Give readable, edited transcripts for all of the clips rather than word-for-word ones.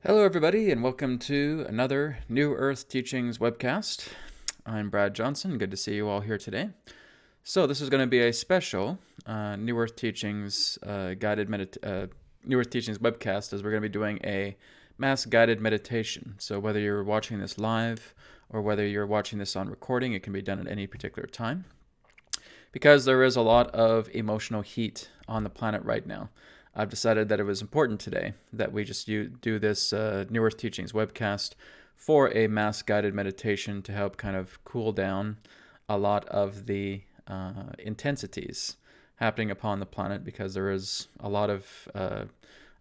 Hello, everybody, and welcome to another New Earth Teachings webcast. I'm Brad Johnson. Good to see you all here today. So this is going to be a special New Earth Teachings New Earth Teachings webcast, as we're going to be doing a mass guided meditation. So whether you're watching this live or whether you're watching this on recording, it can be done at any particular time. Because there is a lot of emotional heat on the planet right now, I've decided that it was important today that we just do this New Earth Teachings webcast for a mass guided meditation to help kind of cool down a lot of the intensities happening upon the planet, because there is a lot of, I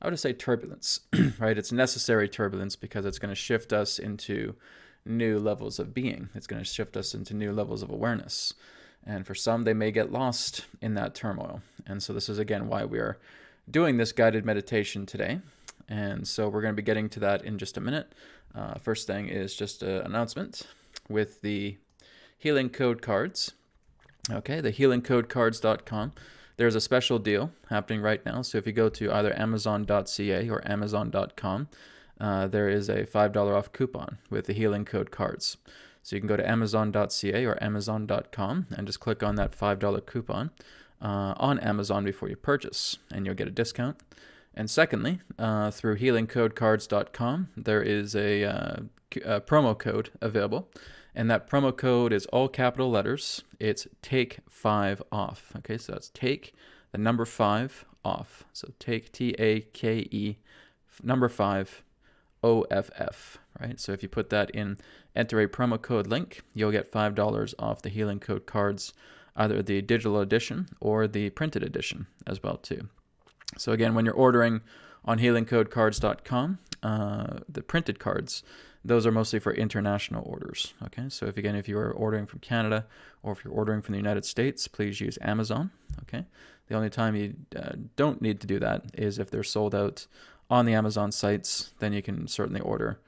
would say, turbulence, right? It's necessary turbulence because it's going to shift us into new levels of being. It's going to shift us into new levels of awareness. And for some, they may get lost in that turmoil. And so this is, again, why we are doing this guided meditation today. And so we're going to be getting to that in just a minute. First thing is just an announcement with the healing code cards. Okay, the healingcodecards.com. There's a special deal happening right now. So if you go to either amazon.ca or amazon.com, there is a $5 off coupon with the healing code cards. So you can go to amazon.ca or amazon.com and just click on that $5 coupon on Amazon before you purchase, and you'll get a discount. And secondly, through healingcodecards.com, there is a promo code available, and that promo code is all capital letters. It's take 5 off. Okay, so that's take the number 5 off. So take TAKE number 5 OFF, right? So if you put that in, enter a promo code link, you'll get $5 off the Healing Code cards, either the digital edition or the printed edition as well too. So again, when you're ordering on healingcodecards.com, the printed cards, those are mostly for international orders. Okay, so if you are ordering from Canada or if you're ordering from the United States, please use Amazon. Okay, the only time you don't need to do that is if they're sold out on the Amazon sites. Then you can certainly order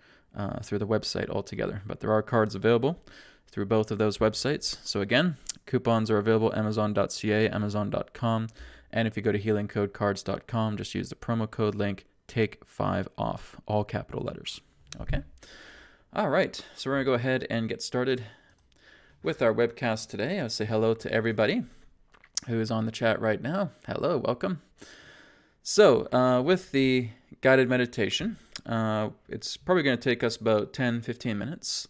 through the website altogether. But there are cards available through both of those websites. So again, coupons are available amazon.ca, amazon.com, and if you go to healingcodecards.com, just use the promo code link, take 5 off, all capital letters. Okay? All right, so we're going to go ahead and get started with our webcast today. I'll say hello to everybody who is on the chat right now. Hello, welcome. So with the guided meditation, it's probably going to take us about 10-15 minutes.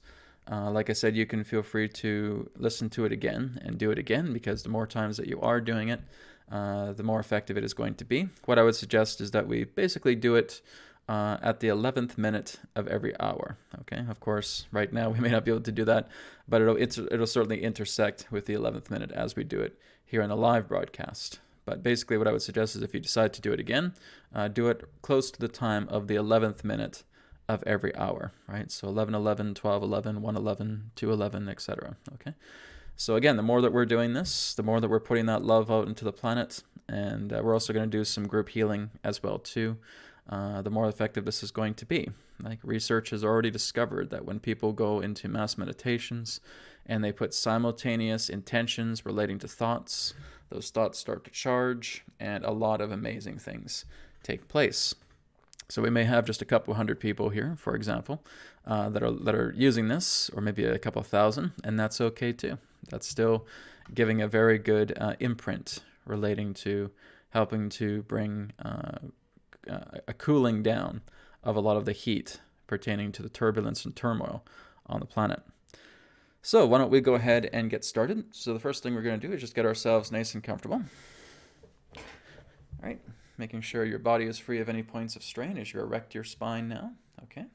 Like I said, you can feel free to listen to it again and do it again, because the more times that you are doing it, the more effective it is going to be. What I would suggest is that we basically do it at the 11th minute of every hour. Okay, of course, right now we may not be able to do that, but it'll certainly intersect with the 11th minute as we do it here in the live broadcast. But basically what I would suggest is, if you decide to do it again, do it close to the time of the 11th minute of every hour, right? So 11:11, 12:11, 1:11, 2:11, etc. Okay. So again, the more that we're doing this, the more that we're putting that love out into the planet, and we're also going to do some group healing as well too. The more effective this is going to be. Like, research has already discovered that when people go into mass meditations and they put simultaneous intentions relating to thoughts, those thoughts start to charge, and a lot of amazing things take place. So we may have just a couple hundred people here, for example, that are using this, or maybe a couple thousand, and that's okay too. That's still giving a very good imprint relating to helping to bring a cooling down of a lot of the heat pertaining to the turbulence and turmoil on the planet. So why don't we go ahead and get started? So the first thing we're going to do is just get ourselves nice and comfortable. All right. Making sure your body is free of any points of strain as you erect your spine now. Okay.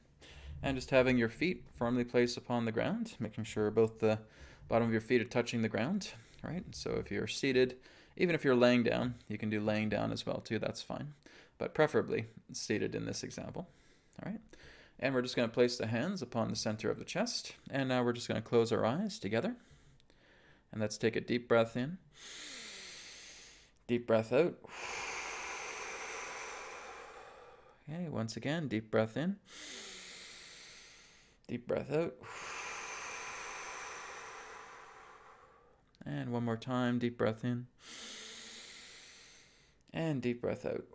And just having your feet firmly placed upon the ground, making sure both the bottom of your feet are touching the ground. Right. So if you're seated, even if you're laying down, you can do laying down as well too. That's fine. But preferably seated in this example. All right. And we're just going to place the hands upon the center of the chest. And now we're just going to close our eyes together. And let's take a deep breath in. Deep breath out. Okay, once again, deep breath in. Deep breath out. And one more time, deep breath in. And deep breath out.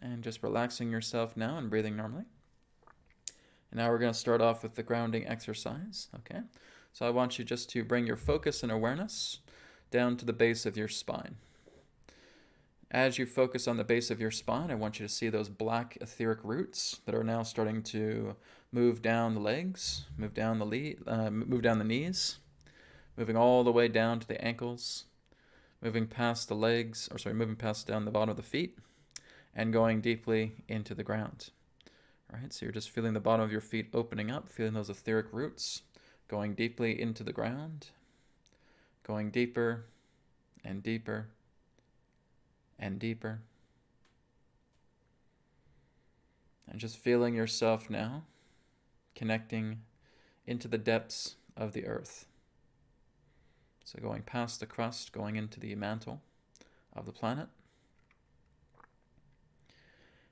And just relaxing yourself now and breathing normally. And now we're going to start off with the grounding exercise, okay? So I want you just to bring your focus and awareness down to the base of your spine. As you focus on the base of your spine, I want you to see those black etheric roots that are now starting to move down the legs, move down the knees, moving all the way down to the ankles, moving past down the bottom of the feet, and going deeply into the ground. All right, so you're just feeling the bottom of your feet opening up, feeling those etheric roots, going deeply into the ground, going deeper and deeper and deeper. And just feeling yourself now connecting into the depths of the earth. So going past the crust, going into the mantle of the planet.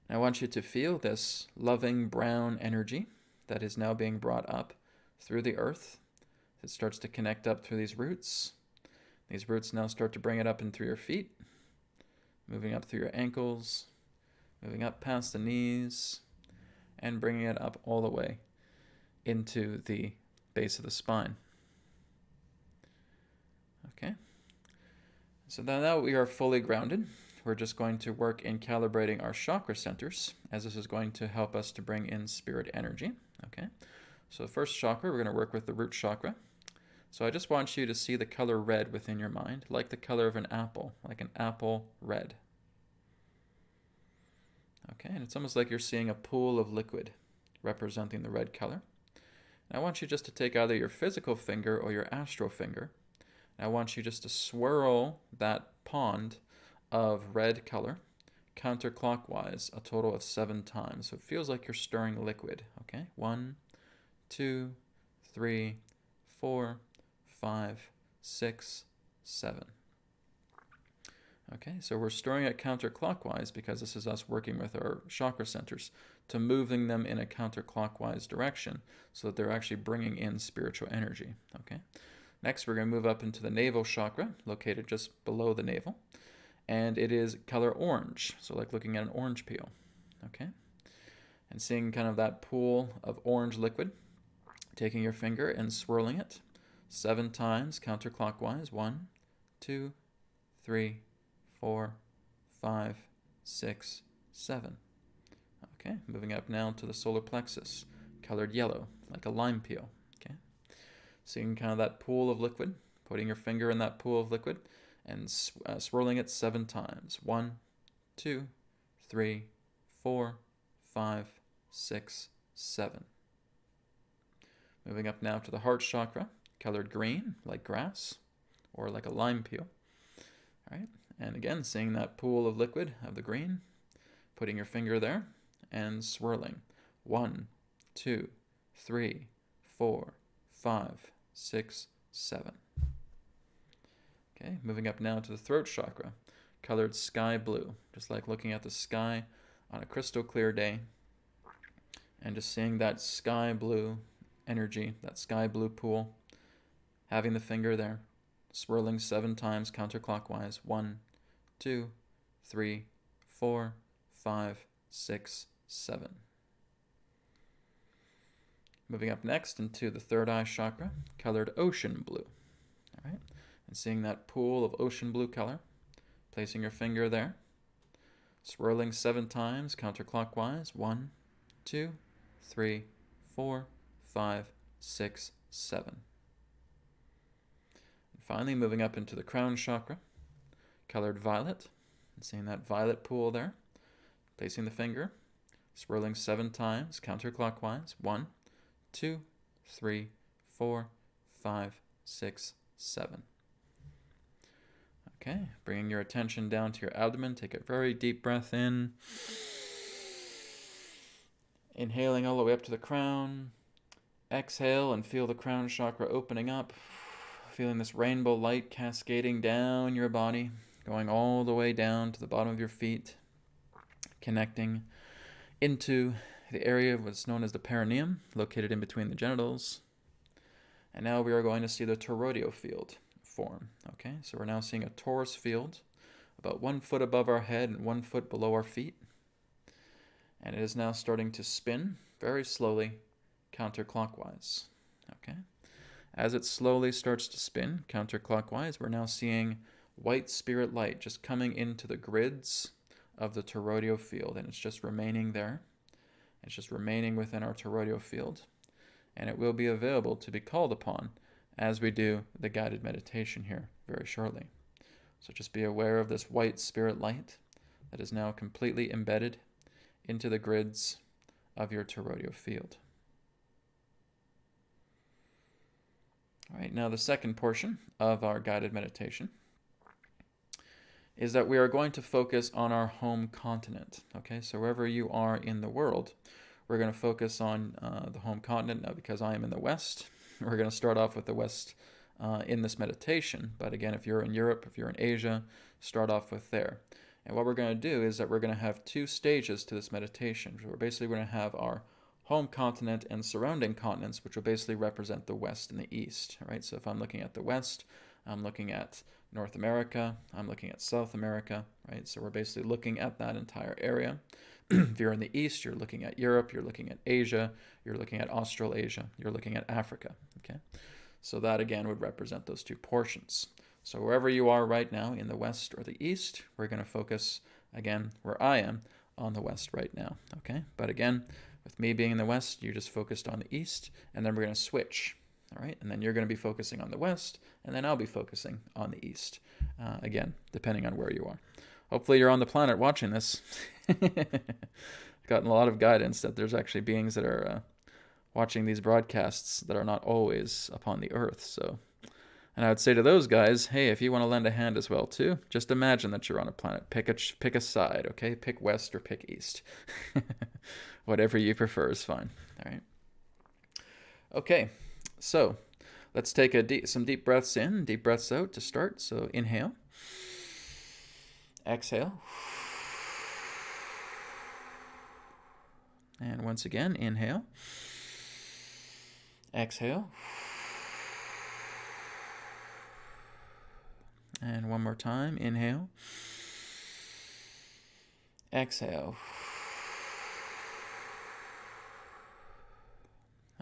And I want you to feel this loving brown energy that is now being brought up through the earth. It starts to connect up through these roots. These roots now start to bring it up and through your feet, moving up through your ankles, moving up past the knees, and bringing it up all the way into the base of the spine. Okay. So now we are fully grounded. We're just going to work in calibrating our chakra centers, as this is going to help us to bring in spirit energy. Okay. So the first chakra, we're going to work with the root chakra. So I just want you to see the color red within your mind, like the color of an apple, like an apple red. Okay, and it's almost like you're seeing a pool of liquid representing the red color. And I want you just to take either your physical finger or your astral finger. And I want you just to swirl that pond of red color counterclockwise a total of 7 times. So it feels like you're stirring liquid. Okay, 1, 2, 3, 4, 5, 6, 7. Okay, so we're stirring it counterclockwise because this is us working with our chakra centers to moving them in a counterclockwise direction so that they're actually bringing in spiritual energy. Okay, next we're going to move up into the navel chakra, located just below the navel, and it is color orange, so like looking at an orange peel. Okay, and seeing kind of that pool of orange liquid, taking your finger and swirling it 7 times counterclockwise. 1, 2, 3, 4, 5, 6, 7. Okay, moving up now to the solar plexus, colored yellow, like a lime peel. Okay, seeing kind of that pool of liquid, putting your finger in that pool of liquid and swirling it 7 times. 1, 2, 3, 4, 5, 6, 7. Moving up now to the heart chakra, colored green, like grass, or like a lime peel. All right, and again, seeing that pool of liquid of the green, putting your finger there and swirling. 1, 2, 3, 4, 5, 6, 7. Okay, moving up now to the throat chakra, colored sky blue, just like looking at the sky on a crystal clear day, and just seeing that sky blue energy, that sky blue pool, having the finger there, swirling 7 times counterclockwise. 1, 2, 3, 4, 5, 6, 7. Moving up next into the third eye chakra, colored ocean blue. All right, and seeing that pool of ocean blue color, placing your finger there, swirling 7 times counterclockwise. 1, 2, 3, 4, 5, 6, 7. And finally, moving up into the crown chakra, colored violet, and seeing that violet pool there, placing the finger, swirling 7 times counterclockwise. 1, 2, 3, 4, 5, 6, 7. Okay, bringing your attention down to your abdomen. Take a very deep breath in. Inhaling all the way up to the crown. Exhale and feel the crown chakra opening up. Feeling this rainbow light cascading down your body, going all the way down to the bottom of your feet, connecting into the area of what's known as the perineum, located in between the genitals. And now we are going to see the toroidal field form. Okay, so we're now seeing a torus field about 1 foot above our head and 1 foot below our feet. And it is now starting to spin very slowly counterclockwise. Okay. As it slowly starts to spin counterclockwise, we're now seeing white spirit light just coming into the grids of the toroidal field, and it's just remaining there. It's just remaining within our toroidal field, and it will be available to be called upon as we do the guided meditation here very shortly. So just be aware of this white spirit light that is now completely embedded into the grids of your toroidal field. All right, now the second portion of our guided meditation is that we are going to focus on our home continent. Okay, so wherever you are in the world, we're going to focus on the home continent. Now, because I am in the West, we're going to start off with the West in this meditation. But again, if you're in Europe, if you're in Asia, start off with there. And what we're going to do is that we're going to have two stages to this meditation. So we're basically going to have our home continent and surrounding continents, which will basically represent the West and the East. Right? So if I'm looking at the West, I'm looking at North America, I'm looking at South America, right? So we're basically looking at that entire area. If you're in the East, you're looking at Europe, you're looking at Asia, you're looking at Australasia, you're looking at Africa, okay? So that again would represent those two portions. So wherever you are right now in the West or the East, we're going to focus, again, where I am, on the West right now, okay? But again, with me being in the West, you just focused on the East, and then we're going to switch, all right? And then you're going to be focusing on the West, and then I'll be focusing on the East, again, depending on where you are. Hopefully you're on the planet watching this. Gotten a lot of guidance that there's actually beings that are watching these broadcasts that are not always upon the Earth. So, and I would say to those guys, hey, if you want to lend a hand as well too, just imagine that you're on a planet. Pick a side, okay? Pick West or pick East. Whatever you prefer is fine. All right. Okay, so let's take some deep breaths in, deep breaths out to start. So inhale. Exhale. And once again, inhale. Exhale. And one more time, inhale. Exhale.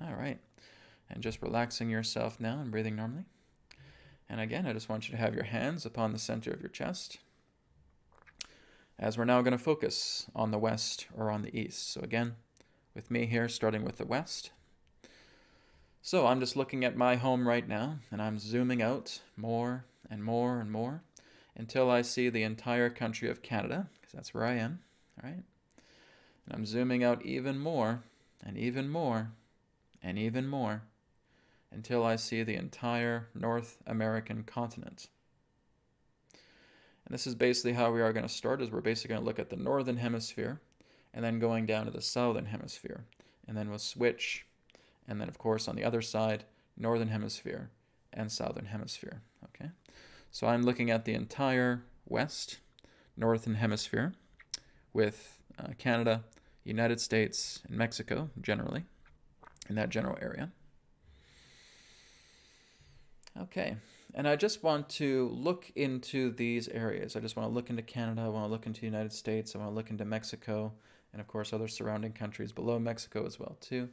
All right. And just relaxing yourself now and breathing normally. And again, I just want you to have your hands upon the center of your chest, as we're now going to focus on the West or on the East. So again, with me here, starting with the West. So I'm just looking at my home right now, and I'm zooming out more and more and more until I see the entire country of Canada, because that's where I am, all right? And I'm zooming out even more and even more and even more until I see the entire North American continent. And this is basically how we are going to start, is we're basically going to look at the northern hemisphere and then going down to the southern hemisphere. And then we'll switch. And then, of course, on the other side, northern hemisphere and southern hemisphere. Okay. So I'm looking at the entire west, northern hemisphere with Canada, United States, and Mexico generally, in that general area. Okay. And I just want to look into these areas. I just want to look into Canada. I want to look into the United States. I want to look into Mexico. And of course, other surrounding countries below Mexico as well, too.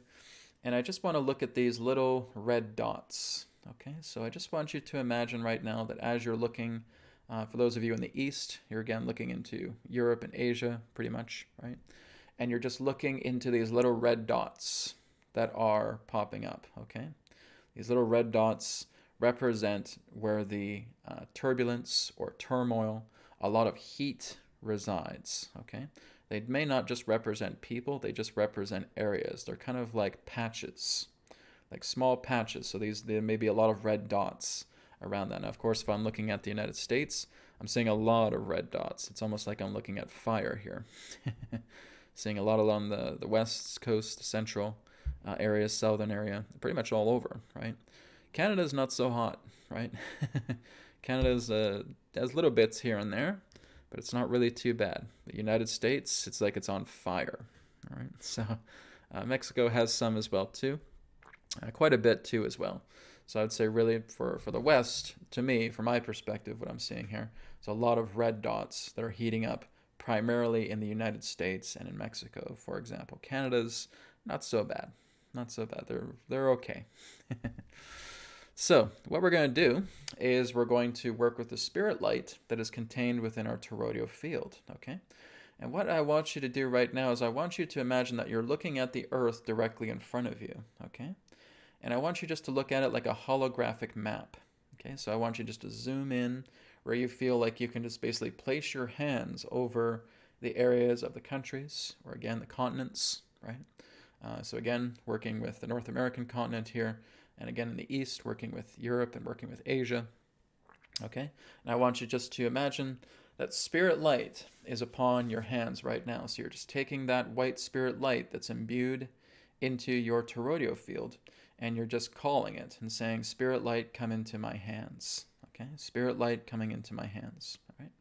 And I just want to look at these little red dots. Okay, so I just want you to imagine right now that as you're looking, for those of you in the East, you're again looking into Europe and Asia, pretty much, right? And you're just looking into these little red dots that are popping up, okay? These little red dots represent where the turbulence or turmoil, a lot of heat resides, okay? They may not just represent people, they just represent areas. They're kind of like patches, like small patches. So there may be a lot of red dots around that. Now, of course, if I'm looking at the United States, I'm seeing a lot of red dots. It's almost like I'm looking at fire here. Seeing a lot along the west coast, the central areas, southern area, pretty much all over, right? Canada's not so hot, right? Canada's has little bits here and there, but it's not really too bad. The United States, it's like it's on fire, all right? So Mexico has some as well, too. Quite a bit, too, as well. So I would say really for the West, to me, from my perspective, what I'm seeing here, is a lot of red dots that are heating up primarily in the United States and in Mexico, for example. Canada's not so bad. Not so bad. They're okay. So what we're going to do is we're going to work with the spirit light that is contained within our toroidal field, okay? And what I want you to do right now is I want you to imagine that you're looking at the earth directly in front of you, okay? And I want you just to look at it like a holographic map, okay? So I want you just to zoom in where you feel like you can just basically place your hands over the areas of the countries, or again, the continents, right? So again, working with the North American continent here, and again in the East, working with Europe and working with Asia, okay? And I want you just to imagine that spirit light is upon your hands right now. So you're just taking that white spirit light that's imbued into your toroidal field, and you're just calling it and saying, spirit light, come into my hands, okay? Spirit light coming into my hands, all right?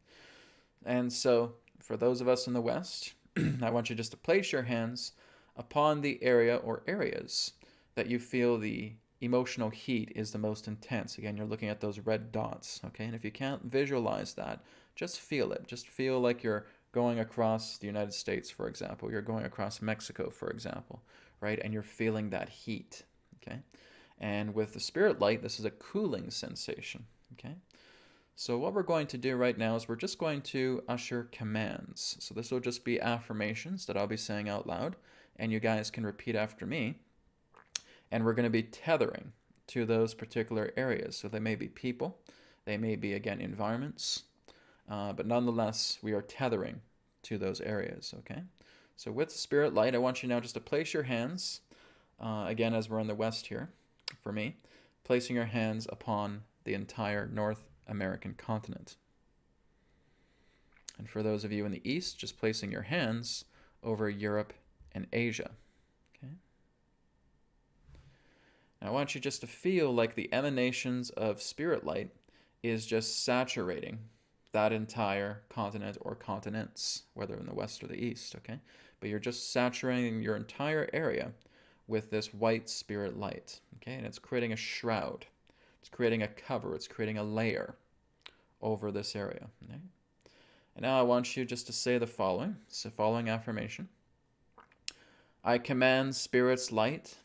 And so for those of us in the West, I want you just to place your hands upon the area or areas that you feel the emotional heat is the most intense. Again, you're looking at those red dots, okay? And if you can't visualize that, just feel it. Just feel like you're going across the United States, for example. You're going across Mexico, for example, right? And you're feeling that heat, okay? And with the spirit light, this is a cooling sensation, okay? So what we're going to do right now is we're just going to usher commands. So this will just be affirmations that I'll be saying out loud, and you guys can repeat after me. And we're going to be tethering to those particular areas. So they may be people, they may be, again, environments, but nonetheless, we are tethering to those areas, okay? So with spirit light, I want you now just to place your hands, again, as we're in the West here, for me, placing your hands upon the entire North American continent. And for those of you in the East, just placing your hands over Europe and Asia. Okay. Now I want you just to feel like the emanations of spirit light is just saturating that entire continent or continents, whether in the West or the East, okay? But you're just saturating your entire area with this white spirit light, okay? And it's creating a shroud. It's creating a cover. It's creating a layer over this area, okay? And now I want you just to say the following. It's the following affirmation. I command spirit's light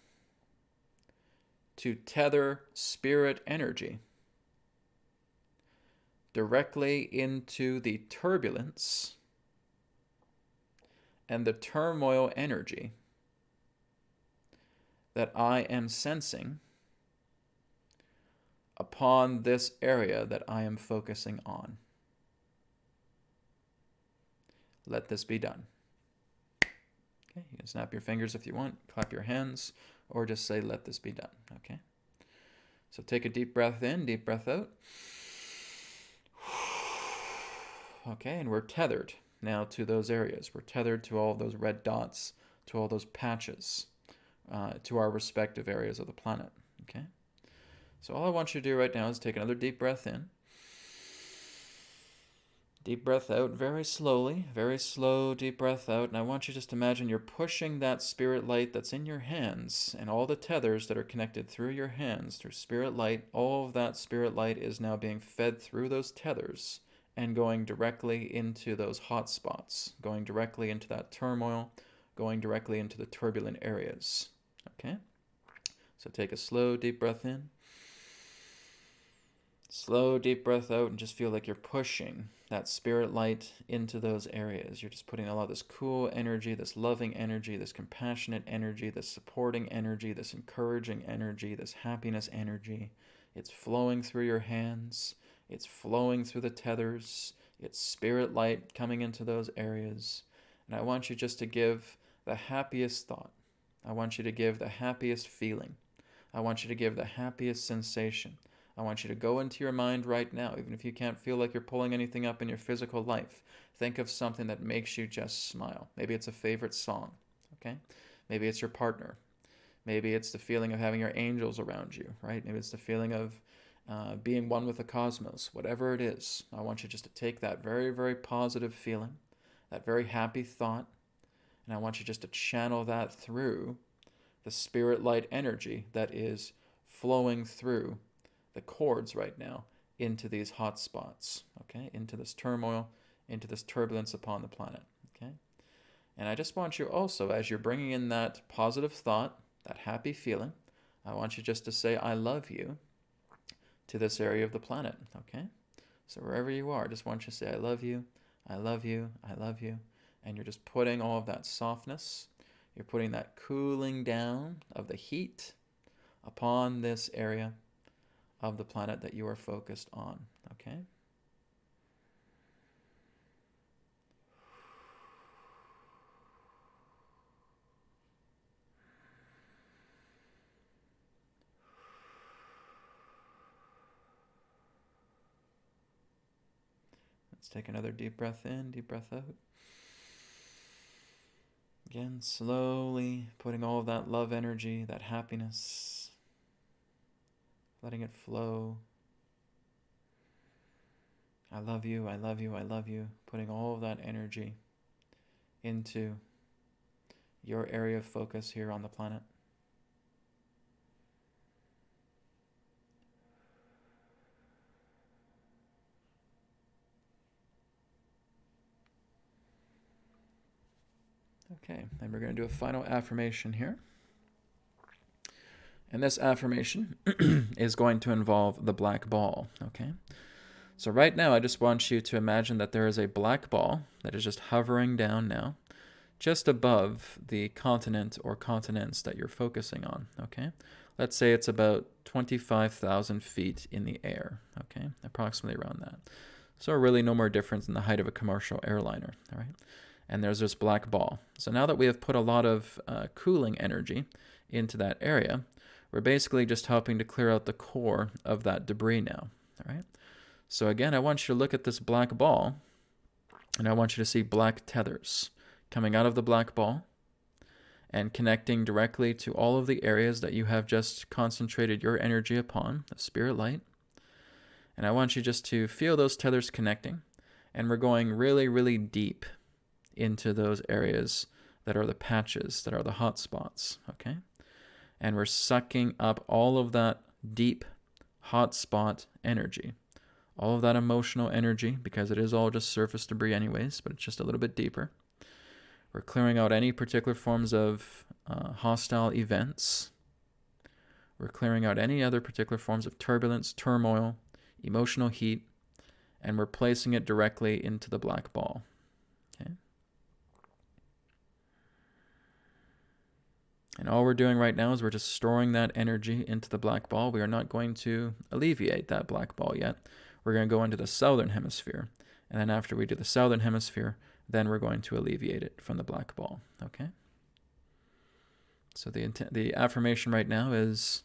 to tether spirit energy directly into the turbulence and the turmoil energy that I am sensing upon this area that I am focusing on. Let this be done. Okay, you can snap your fingers if you want, clap your hands, or just say, let this be done, okay? So take a deep breath in, deep breath out. Okay, and we're tethered now to those areas. We're tethered to all those red dots, to all those patches, to our respective areas of the planet, okay? So all I want you to do right now is take another deep breath in. Deep breath out very slowly, very slow deep breath out. And I want you just to imagine you're pushing that spirit light that's in your hands and all the tethers that are connected through your hands, through spirit light. All of that spirit light is now being fed through those tethers and going directly into those hot spots, going directly into that turmoil, going directly into the turbulent areas. Okay? So take a slow deep breath in. Slow deep breath out, and just feel like you're pushing that spirit light into those areas. You're just putting a lot of this cool energy, this loving energy, this compassionate energy, this supporting energy, this encouraging energy, this happiness energy. It's flowing through your hands. It's flowing through the tethers. It's spirit light coming into those areas. And I want you just to give the happiest thought. I want you to give the happiest feeling. I want you to give the happiest sensation. I want you to go into your mind right now, even if you can't feel like you're pulling anything up in your physical life. Think of something that makes you just smile. Maybe it's a favorite song, okay? Maybe it's your partner. Maybe it's the feeling of having your angels around you, right? Maybe it's the feeling of being one with the cosmos. Whatever it is, I want you just to take that very, very positive feeling, that very happy thought, and I want you just to channel that through the spirit light energy that is flowing through the cords right now into these hot spots, okay? Into this turmoil, into this turbulence upon the planet. Okay? And I just want you also, as you're bringing in that positive thought, that happy feeling, I want you just to say, I love you, to this area of the planet. Okay? So wherever you are, just want you to say, I love you, I love you, I love you. And you're just putting all of that softness, you're putting that cooling down of the heat upon this area of the planet that you are focused on. Okay? Let's take another deep breath in, deep breath out. Again, slowly putting all of that love energy, that happiness, letting it flow. I love you, I love you, I love you. Putting all of that energy into your area of focus here on the planet. Okay, and we're going to do a final affirmation here. And this affirmation is going to involve the black ball, okay? So right now, I just want you to imagine that there is a black ball that is just hovering down now, just above the continent or continents that you're focusing on, okay? Let's say it's about 25,000 feet in the air, okay? Approximately around that. So really no more difference in the height of a commercial airliner, all right? And there's this black ball. So now that we have put a lot of cooling energy into that area, we're basically just helping to clear out the core of that debris now, all right? So again, I want you to look at this black ball, and I want you to see black tethers coming out of the black ball and connecting directly to all of the areas that you have just concentrated your energy upon, the spirit light. And I want you just to feel those tethers connecting, and we're going really, really deep into those areas that are the patches, that are the hot spots, okay? And we're sucking up all of that deep hot spot energy, all of that emotional energy, because it is all just surface debris anyways, but it's just a little bit deeper. We're clearing out any particular forms of hostile events. We're clearing out any other particular forms of turbulence, turmoil, emotional heat, and we're placing it directly into the black ball, okay? And all we're doing right now is we're just storing that energy into the black ball. We are not going to alleviate that black ball yet. We're going to go into the southern hemisphere. And then after we do the southern hemisphere, then we're going to alleviate it from the black ball. Okay? So the affirmation right now is,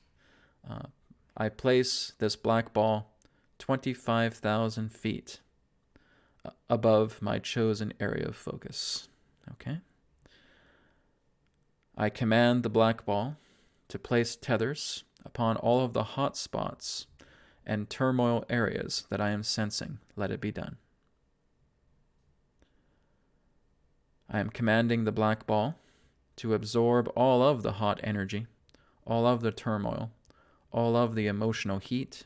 I place this black ball 25,000 feet above my chosen area of focus. Okay? I command the black ball to place tethers upon all of the hot spots and turmoil areas that I am sensing. Let it be done. I am commanding the black ball to absorb all of the hot energy, all of the turmoil, all of the emotional heat,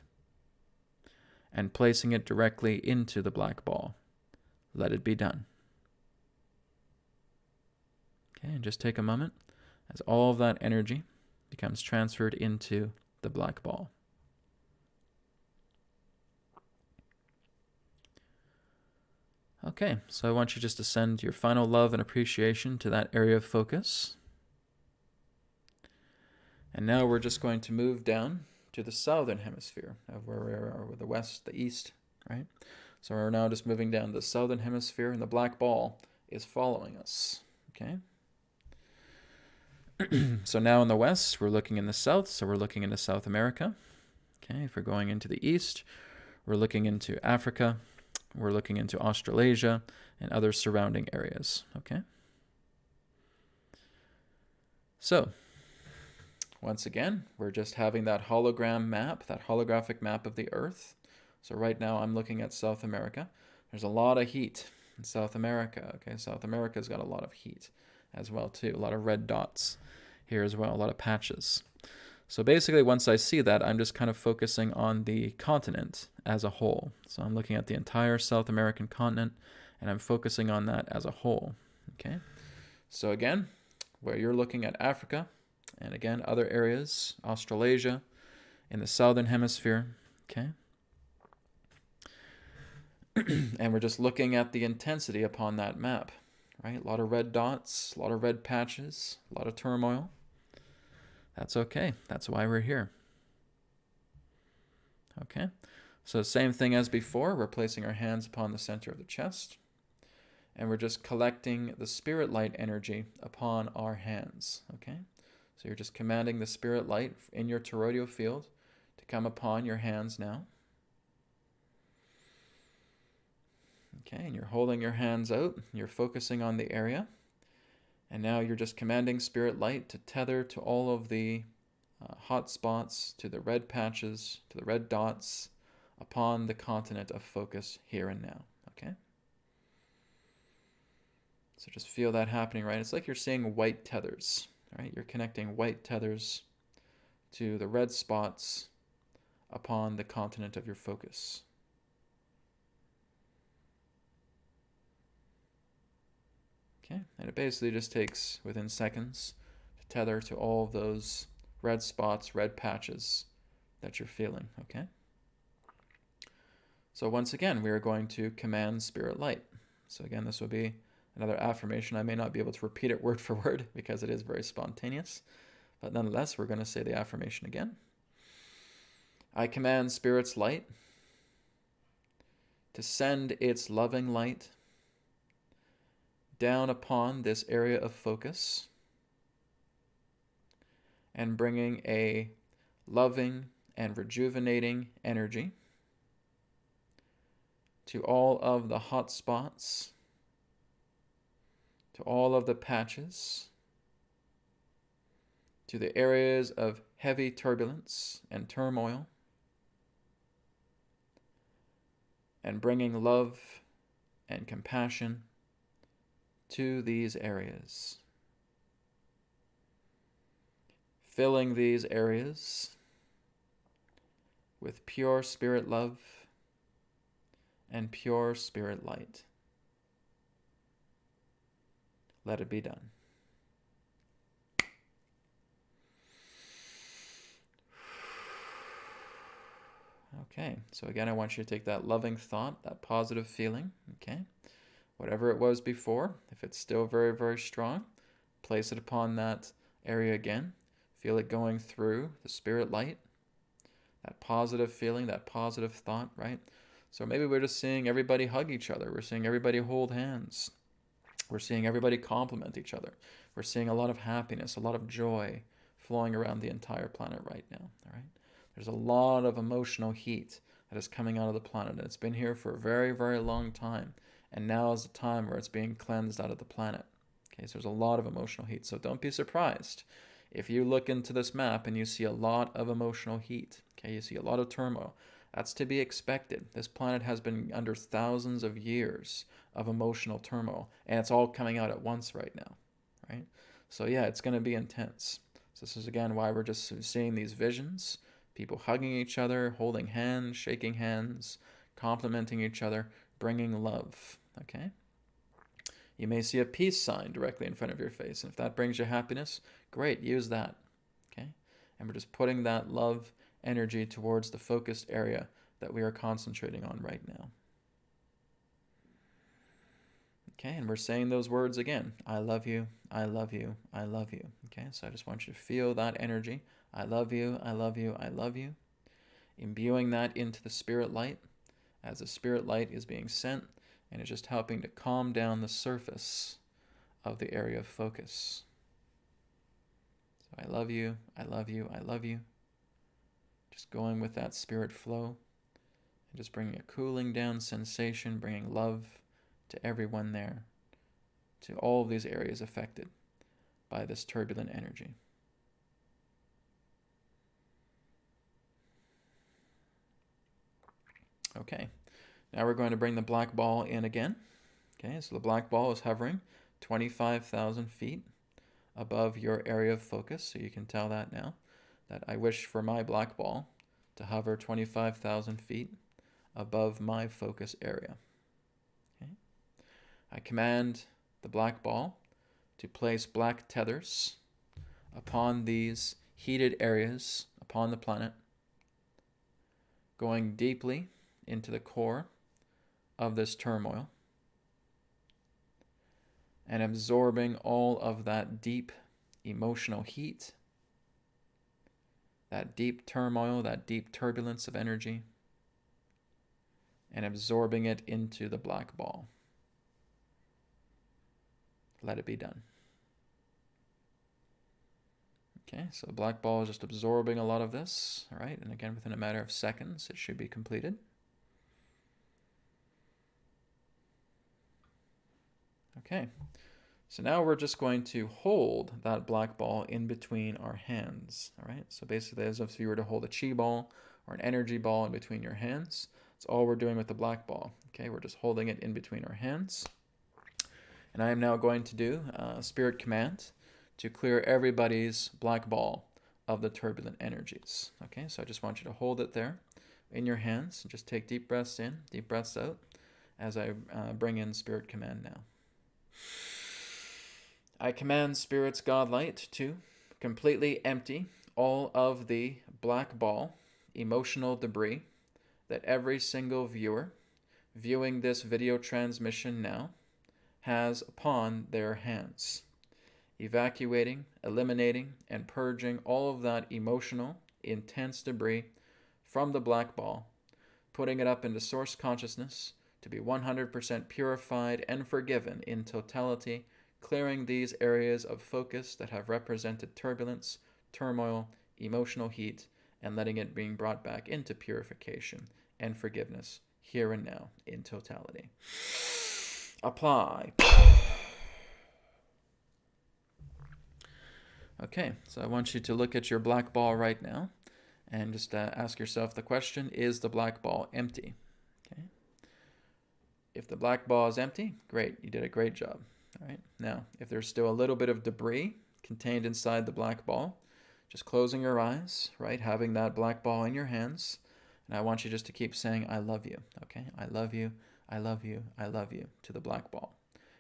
and placing it directly into the black ball. Let it be done. Okay, and just take a moment as all of that energy becomes transferred into the black ball. Okay, so I want you just to send your final love and appreciation to that area of focus. And now we're just going to move down to the southern hemisphere of where we are, or the west, the east, right? So we're now just moving down the southern hemisphere, and the black ball is following us, okay? So now in the west, we're looking in the south, so we're looking into South America. Okay, if we're going into the east, we're looking into Africa, we're looking into Australasia, and other surrounding areas, okay? So, once again, we're just having that hologram map, that holographic map of the Earth. So right now I'm looking at South America. There's a lot of heat in South America, okay? South America's got a lot of heat as well too, a lot of red dots here as well, a lot of patches. So basically once I see that, I'm just kind of focusing on the continent as a whole. So I'm looking at the entire South American continent, and I'm focusing on that as a whole. Okay, so again, where you're looking at Africa, and again, other areas, Australasia, in the southern hemisphere, okay? And we're just looking at the intensity upon that map, right? A lot of red dots, a lot of red patches, a lot of turmoil. That's okay. That's why we're here. Okay, so same thing as before. We're placing our hands upon the center of the chest, and we're just collecting the spirit light energy upon our hands, okay? So you're just commanding the spirit light in your toroidal field to come upon your hands now. Okay, and you're holding your hands out, you're focusing on the area, and now you're just commanding spirit light to tether to all of the hot spots, to the red patches, to the red dots upon the continent of focus here and now, okay? So just feel that happening, right? It's like you're seeing white tethers, right? You're connecting white tethers to the red spots upon the continent of your focus. Okay, and it basically just takes within seconds to tether to all of those red spots, red patches that you're feeling, okay? So once again, we are going to command spirit light. So again, this will be another affirmation. I may not be able to repeat it word for word because it is very spontaneous, but nonetheless, we're going to say the affirmation again. I command spirit's light to send its loving light down upon this area of focus and bringing a loving and rejuvenating energy to all of the hot spots, to all of the patches, to the areas of heavy turbulence and turmoil, and bringing love and compassion to these areas. Filling these areas with pure spirit love and pure spirit light. Let it be done. Okay, so again, I want you to take that loving thought, that positive feeling, okay? Whatever it was before, if it's still very, very strong, place it upon that area again. Feel it going through the spirit light, that positive feeling, that positive thought, right? So maybe we're just seeing everybody hug each other. We're seeing everybody hold hands. We're seeing everybody compliment each other. We're seeing a lot of happiness, a lot of joy flowing around the entire planet right now, all right? There's a lot of emotional heat that is coming out of the planet. It's been here for a very, very long time. And now is the time where it's being cleansed out of the planet. Okay, so there's a lot of emotional heat. So don't be surprised if you look into this map and you see a lot of emotional heat. Okay, you see a lot of turmoil. That's to be expected. This planet has been under thousands of years of emotional turmoil, and it's all coming out at once right now, right? So yeah, it's going to be intense. So this is again why we're just seeing these visions, people hugging each other, holding hands, shaking hands, complimenting each other, bringing love, okay? You may see a peace sign directly in front of your face, and if that brings you happiness, great, use that, okay? And we're just putting that love energy towards the focused area that we are concentrating on right now. Okay, and we're saying those words again. I love you, I love you, I love you. Okay, so I just want you to feel that energy. I love you, I love you, I love you. Imbuing that into the spirit light as the spirit light is being sent, and it's just helping to calm down the surface of the area of focus. So I love you, I love you, I love you. Just going with that spirit flow and just bringing a cooling down sensation, bringing love to everyone there, to all of these areas affected by this turbulent energy. Okay, now we're going to bring the black ball in again. Okay, so the black ball is hovering 25,000 feet above your area of focus, so you can tell that now, that I wish for my black ball to hover 25,000 feet above my focus area. Okay? I command the black ball to place black tethers upon these heated areas upon the planet, going deeply into the core of this turmoil and absorbing all of that deep emotional heat, that deep turmoil, that deep turbulence of energy, and absorbing it into the black ball. Let it be done. Okay, so the black ball is just absorbing a lot of this, all right? And again, within a matter of seconds, it should be completed. Okay, so now we're just going to hold that black ball in between our hands, all right? So basically, as if you were to hold a chi ball or an energy ball in between your hands, that's all we're doing with the black ball, okay? We're just holding it in between our hands. And I am now going to do a spirit command to clear everybody's black ball of the turbulent energies, okay? So I just want you to hold it there in your hands and just take deep breaths in, deep breaths out as I bring in spirit command now. I command Spirit's God Light to completely empty all of the black ball, emotional debris that every single viewer viewing this video transmission now has upon their hands, evacuating, eliminating, and purging all of that emotional, intense debris from the black ball, putting it up into source consciousness to be 100% purified and forgiven in totality, clearing these areas of focus that have represented turbulence, turmoil, emotional heat, and letting it being brought back into purification and forgiveness here and now in totality. Apply. Okay, so I want you to look at your black ball right now and just ask yourself the question, is the black ball empty? Okay. If the black ball is empty, great, you did a great job. All right. Now, if there's still a little bit of debris contained inside the black ball, just closing your eyes, right, having that black ball in your hands, and I want you just to keep saying, I love you, okay? I love you, I love you, I love you, to the black ball.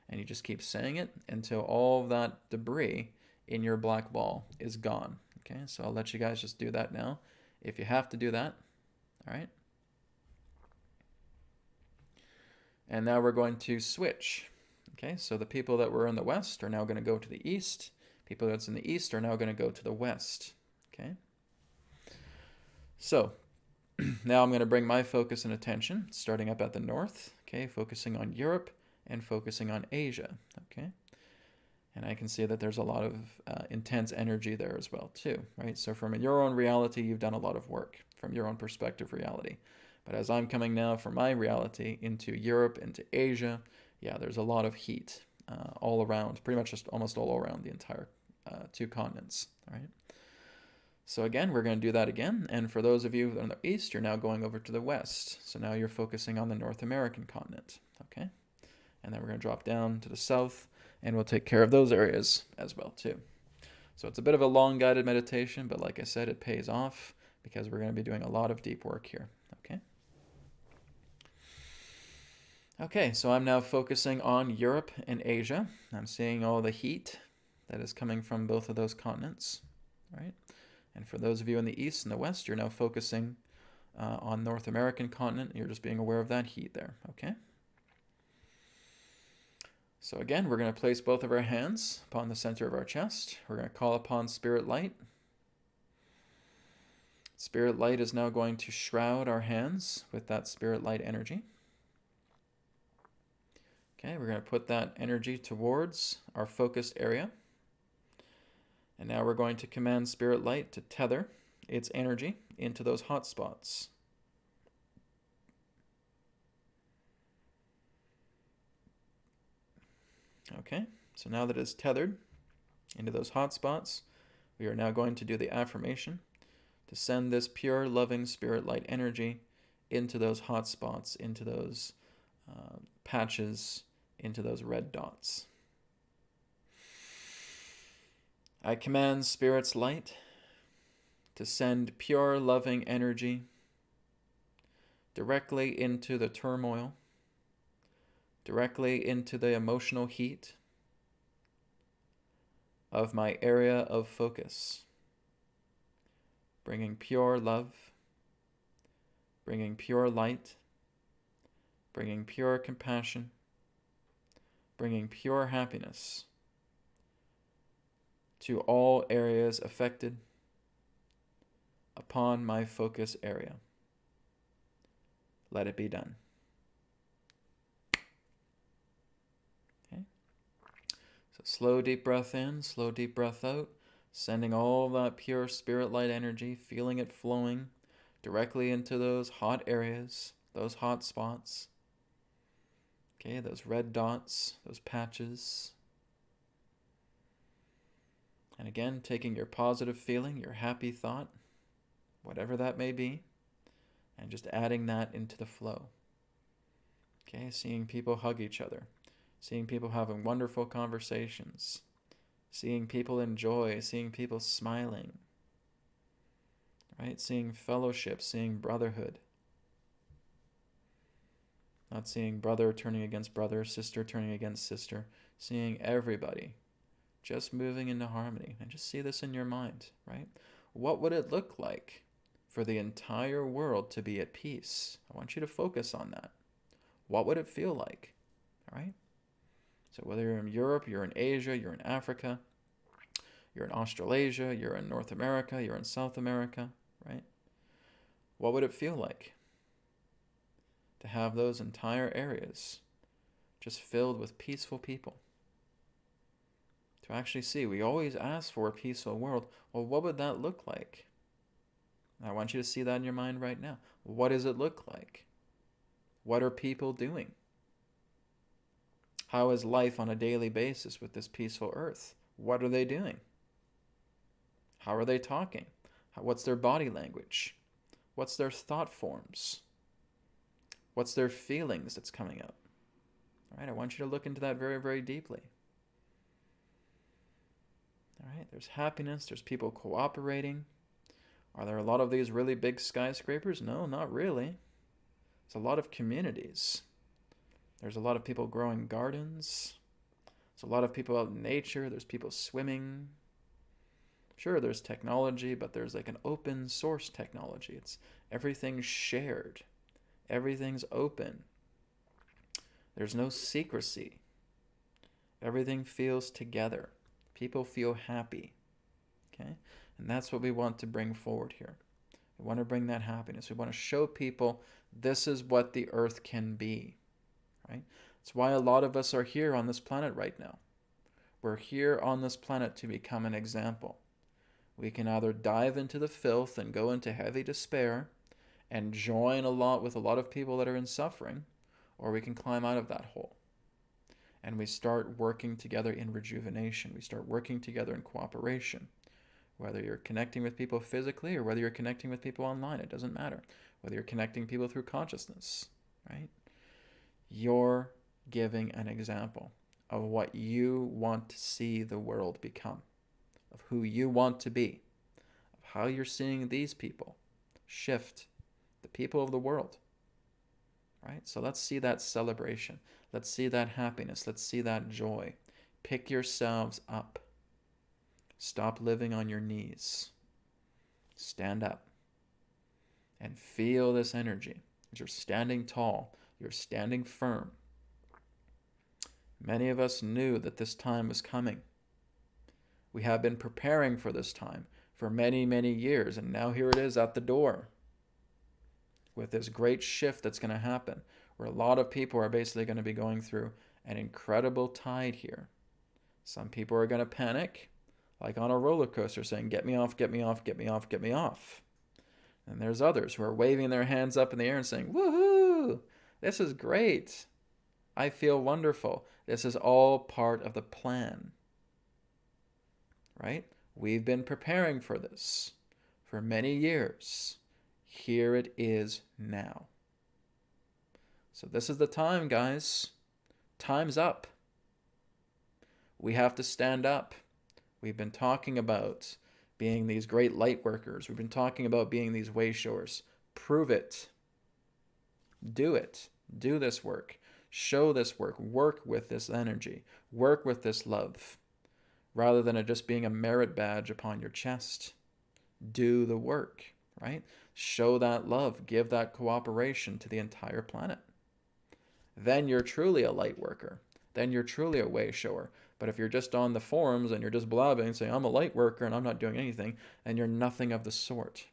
And you just keep saying it until all of that debris in your black ball is gone, okay? So I'll let you guys just do that now, if you have to do that, all right? And now we're going to switch. Okay, so the people that were in the west are now going to go to the east. People that's in the east are now going to go to the west. Okay. So now I'm going to bring my focus and attention, starting up at the north. Okay, focusing on Europe and focusing on Asia. Okay. And I can see that there's a lot of intense energy there as well too, right? So from your own reality, you've done a lot of work from your own perspective reality. But as I'm coming now from my reality into Europe, into Asia, yeah, there's a lot of heat all around, pretty much just almost all around the entire two continents, all right? So again, we're going to do that again. And for those of you in the east, you're now going over to the west. So now you're focusing on the North American continent, okay? And then we're going to drop down to the south, and we'll take care of those areas as well too. So it's a bit of a long guided meditation, but like I said, it pays off because we're going to be doing a lot of deep work here, okay? Okay, so I'm now focusing on Europe and Asia. I'm seeing all the heat that is coming from both of those continents, right? And for those of you in the east and the west, you're now focusing on North American continent. You're just being aware of that heat there, okay? So again, we're going to place both of our hands upon the center of our chest. We're going to call upon Spirit Light. Spirit Light is now going to shroud our hands with that Spirit Light energy. Okay, we're going to put that energy towards our focused area. And now we're going to command Spirit Light to tether its energy into those hot spots. Okay, so now that it's tethered into those hot spots, we are now going to do the affirmation to send this pure, loving Spirit Light energy into those hot spots, into those patches, into those red dots. I command Spirit's light to send pure, loving energy directly into the turmoil, directly into the emotional heat of my area of focus, bringing pure love, bringing pure light, bringing pure compassion, bringing pure happiness to all areas affected upon my focus area. Let it be done. Okay. So slow deep breath in, slow deep breath out, sending all that pure spirit light energy, feeling it flowing directly into those hot areas, those hot spots. Okay, those red dots, those patches. And again, taking your positive feeling, your happy thought, whatever that may be, and just adding that into the flow. Okay, seeing people hug each other, seeing people having wonderful conversations, seeing people enjoy, seeing people smiling, right? Seeing fellowship, seeing brotherhood. Not seeing brother turning against brother, sister turning against sister, seeing everybody just moving into harmony. And just see this in your mind, right? What would it look like for the entire world to be at peace? I want you to focus on that. What would it feel like? All right? So whether you're in Europe, you're in Asia, you're in Africa, you're in Australasia, you're in North America, you're in South America, right? What would it feel like to have those entire areas just filled with peaceful people? To actually see, we always ask for a peaceful world. Well, what would that look like? I want you to see that in your mind right now. What does it look like? What are people doing? How is life on a daily basis with this peaceful earth? What are they doing? How are they talking? What's their body language? What's their thought forms? What's their feelings that's coming up? All right, I want you to look into that very, very deeply. All right, there's happiness, there's people cooperating. Are there a lot of these really big skyscrapers? No, not really. There's a lot of communities. There's a lot of people growing gardens. There's a lot of people out in nature. There's people swimming. Sure, there's technology, but there's like an open source technology. It's everything's shared. Everything's open. There's no secrecy. Everything feels together. People feel happy. Okay? And that's what we want to bring forward here. We want to bring that happiness. We want to show people this is what the earth can be. Right? That's why a lot of us are here on this planet right now. We're here on this planet to become an example. We can either dive into the filth and go into heavy despair and join with a lot of people that are in suffering, or we can climb out of that hole. And we start working together in rejuvenation. We start working together in cooperation. Whether you're connecting with people physically or whether you're connecting with people online, it doesn't matter. Whether you're connecting people through consciousness, right? You're giving an example of what you want to see the world become, of who you want to be, of how you're seeing these people shift, the people of the world, right? So let's see that celebration. Let's see that happiness. Let's see that joy. Pick yourselves up. Stop living on your knees. Stand up and feel this energy. You're standing tall. You're standing firm. Many of us knew that this time was coming. We have been preparing for this time for many, many years, and now here it is at the door with this great shift that's going to happen, where a lot of people are basically going to be going through an incredible tide here. Some people are going to panic, like on a roller coaster, saying, get me off, get me off, get me off, get me off. And there's others who are waving their hands up in the air and saying, woohoo, this is great. I feel wonderful. This is all part of the plan. Right? We've been preparing for this for many years. Here it is now. So this is the time, guys. Time's up. We have to stand up. We've been talking about being these great light workers. We've been talking about being these way showers. Prove it. Do it. Do this work. Show this work. Work with this energy. Work with this love. Rather than it just being a merit badge upon your chest. Do the work, right? Show that love. Give that cooperation to the entire planet. Then you're truly a light worker. Then you're truly a way shower. But if you're just on the forums and you're just blabbing, saying, I'm a light worker and I'm not doing anything, then you're nothing of the sort.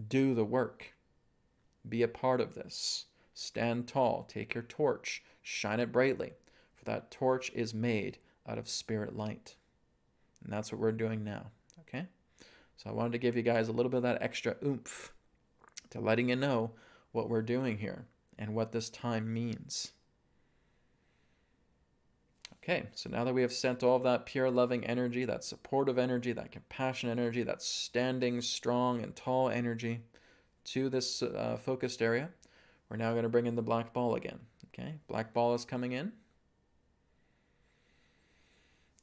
Do the work. Be a part of this. Stand tall. Take your torch. Shine it brightly. For that torch is made out of spirit light. And that's what we're doing now. Okay? So I wanted to give you guys a little bit of that extra oomph to letting you know what we're doing here and what this time means. Okay, so now that we have sent all of that pure loving energy, that supportive energy, that compassionate energy, that standing strong and tall energy to this focused area, we're now going to bring in the black ball again. Okay, black ball is coming in.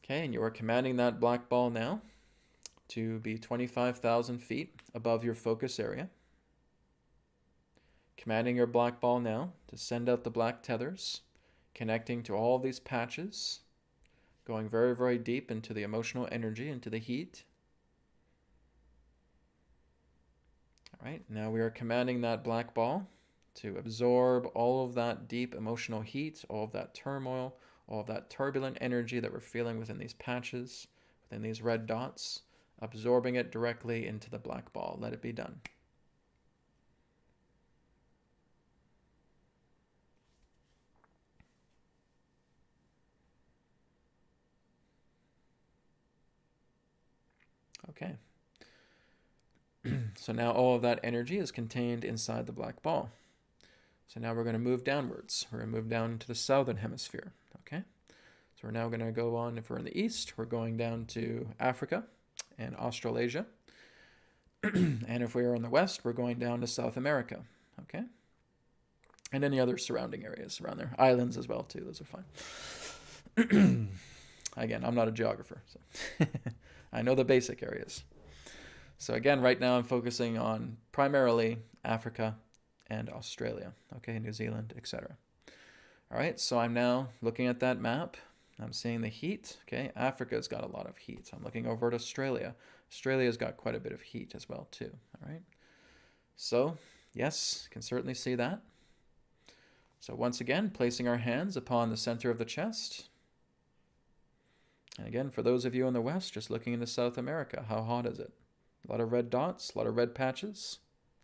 Okay, and you are commanding that black ball now to be 25,000 feet above your focus area. Commanding your black ball now to send out the black tethers, connecting to all these patches, going very, very deep into the emotional energy, into the heat. All right, now we are commanding that black ball to absorb all of that deep emotional heat, all of that turmoil, all of that turbulent energy that we're feeling within these patches, within these red dots, absorbing it directly into the black ball. Let it be done. Okay. So now all of that energy is contained inside the black ball. So now we're going to move downwards. We're going to move down to the southern hemisphere. Okay. So we're now going to go on, if we're in the east, we're going down to Africa and Australasia. And if we are in the west, we're going down to South America. Okay. And any other surrounding areas around there. Islands as well, too. Those are fine. Again, I'm not a geographer, so I know the basic areas. So again, right now I'm focusing on primarily Africa and Australia, okay, New Zealand, etc. All right, so I'm now looking at that map. I'm seeing the heat, okay? Africa's got a lot of heat. I'm looking over at Australia. Australia's got quite a bit of heat as well, too, all right? So, yes, can certainly see that. So once again, placing our hands upon the center of the chest. And again, for those of you in the West, just looking into South America, how hot is it? A lot of red dots, a lot of red patches.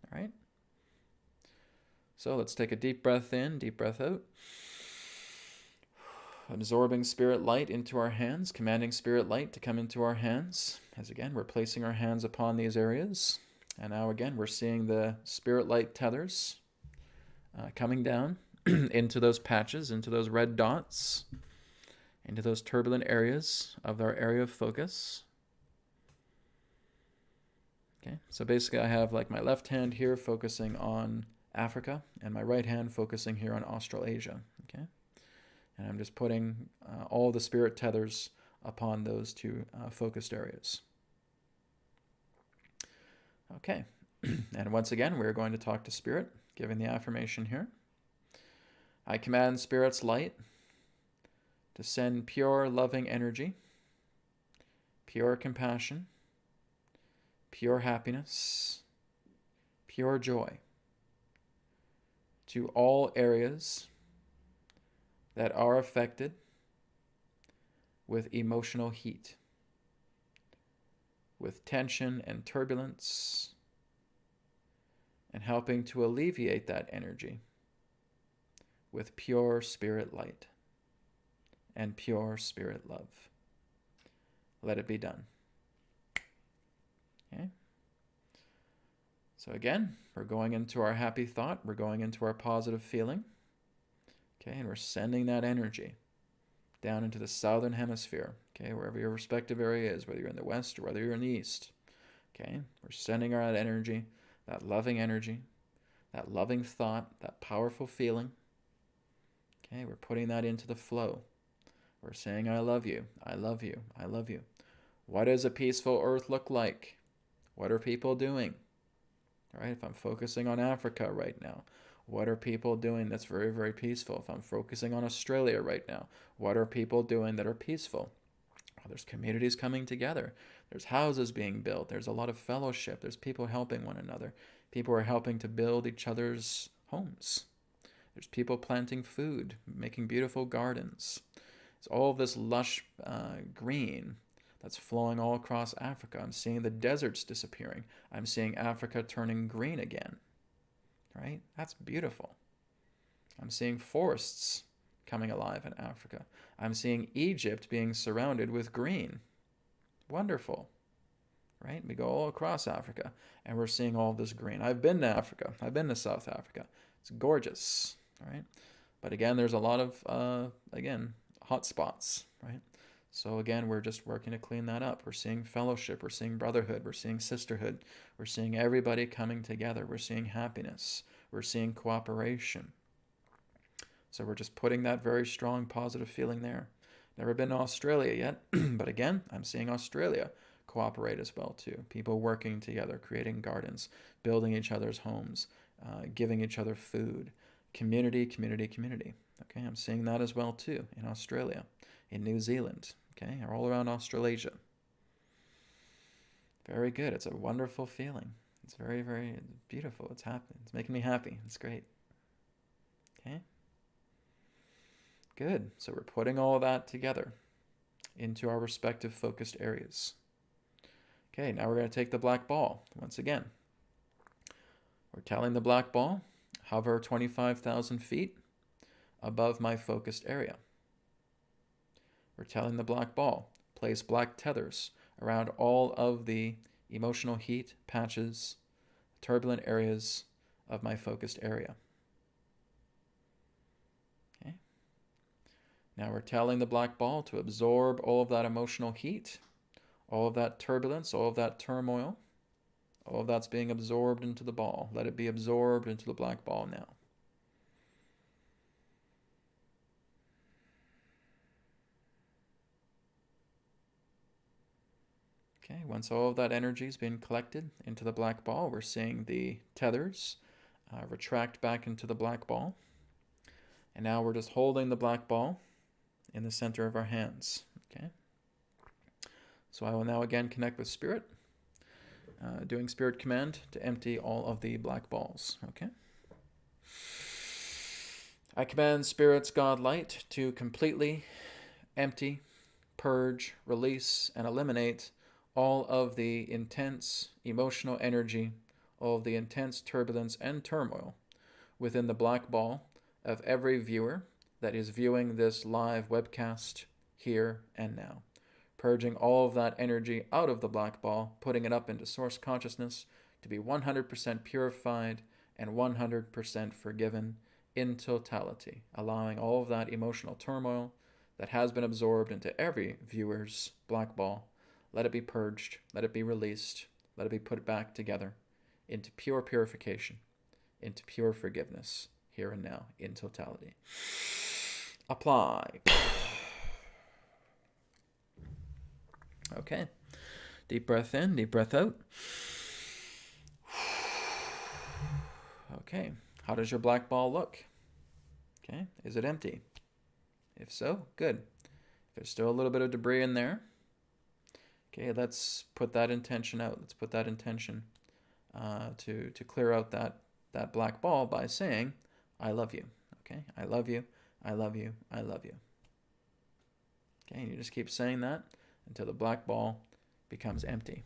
All right. So let's take a deep breath in, deep breath out. Absorbing spirit light into our hands, commanding spirit light to come into our hands. As again, we're placing our hands upon these areas. And now again, we're seeing the spirit light tethers coming down into those patches, into those red dots, into those turbulent areas of our area of focus. Okay, so basically I have like my left hand here focusing on Africa and my right hand focusing here on Australasia. Okay, and I'm just putting all the spirit tethers upon those two focused areas. Okay, and once again we're going to talk to spirit, giving the affirmation here. I command spirit's light to send pure loving energy, pure compassion, pure happiness, pure joy to all areas that are affected with emotional heat, with tension and turbulence, and helping to alleviate that energy with pure spirit light and pure spirit love. Let it be done. Okay. So again, we're going into our happy thought. We're going into our positive feeling. Okay, and we're sending that energy down into the southern hemisphere. Okay, wherever your respective area is, whether you're in the west or whether you're in the east. Okay, we're sending our energy, that loving thought, that powerful feeling. Okay, we're putting that into the flow. We're saying, I love you, I love you, I love you. What does a peaceful earth look like? What are people doing? All right, if I'm focusing on Africa right now, What are people doing that's very, very peaceful? If I'm focusing on Australia right now, what are people doing that are peaceful? Well, there's communities coming together. There's houses being built. There's a lot of fellowship. There's people helping one another. People are helping to build each other's homes. There's people planting food, making beautiful gardens. It's all this lush green that's flowing all across Africa. I'm seeing the deserts disappearing. I'm seeing Africa turning green again, right? That's beautiful. I'm seeing forests coming alive in Africa. I'm seeing Egypt being surrounded with green. Wonderful, right? We go all across Africa and we're seeing all this green. I've been to Africa. I've been to South Africa. It's gorgeous, right? But again, there's a lot of, hot spots, right? So again, we're just working to clean that up. We're seeing fellowship. We're seeing brotherhood. We're seeing sisterhood. We're seeing everybody coming together. We're seeing happiness. We're seeing cooperation. So we're just putting that very strong positive feeling there. Never been to Australia yet, but again, I'm seeing Australia cooperate as well too. People working together, creating gardens, building each other's homes, giving each other food. Community, community, community. Okay, I'm seeing that as well too in Australia, in New Zealand, okay, all around Australasia. Very good. It's a wonderful feeling. It's very, very beautiful. It's happening. It's making me happy. It's great. Okay. Good. So we're putting all of that together into our respective focused areas. Okay, now we're going to take the black ball once again. We're telling the black ball, hover 25,000 feet above my focused area. We're telling the black ball, place black tethers around all of the emotional heat patches, turbulent areas of my focused area. Okay. Now we're telling the black ball to absorb all of that emotional heat, all of that turbulence, all of that turmoil. All of that's being absorbed into the ball. Let it be absorbed into the black ball now. Okay, once all of that energy has been collected into the black ball, we're seeing the tethers retract back into the black ball. And now we're just holding the black ball in the center of our hands. Okay. So I will now again connect with Spirit, doing Spirit command to empty all of the black balls. Okay. I command Spirit's God light to completely empty, purge, release, and eliminate all of the intense emotional energy, all of the intense turbulence and turmoil within the black ball of every viewer that is viewing this live webcast here and now. Purging all of that energy out of the black ball, putting it up into source consciousness to be 100% purified and 100% forgiven in totality, allowing all of that emotional turmoil that has been absorbed into every viewer's black ball. Let it be purged, let it be released, let it be put back together into pure purification, into pure forgiveness, here and now, in totality. Apply. Okay. Deep breath in, deep breath out. Okay. How does your black ball look? Okay. Is it empty? If so, good. If there's still a little bit of debris in there, okay, let's put that intention out. Let's put that intention to clear out that black ball by saying, I love you. Okay. I love you. I love you. I love you. Okay. And you just keep saying that until the black ball becomes empty.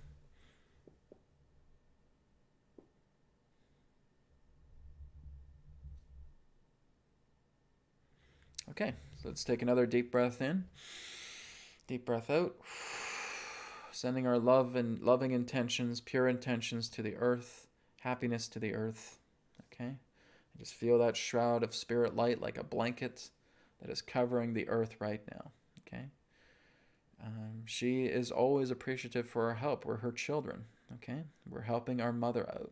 Okay, so let's take another deep breath in, deep breath out, sending our love and loving intentions, pure intentions to the earth, happiness to the earth. Okay, and just feel that shroud of spirit light like a blanket that is covering the earth right now. Okay. She is always appreciative for our help. We're her children, okay? We're helping our mother out.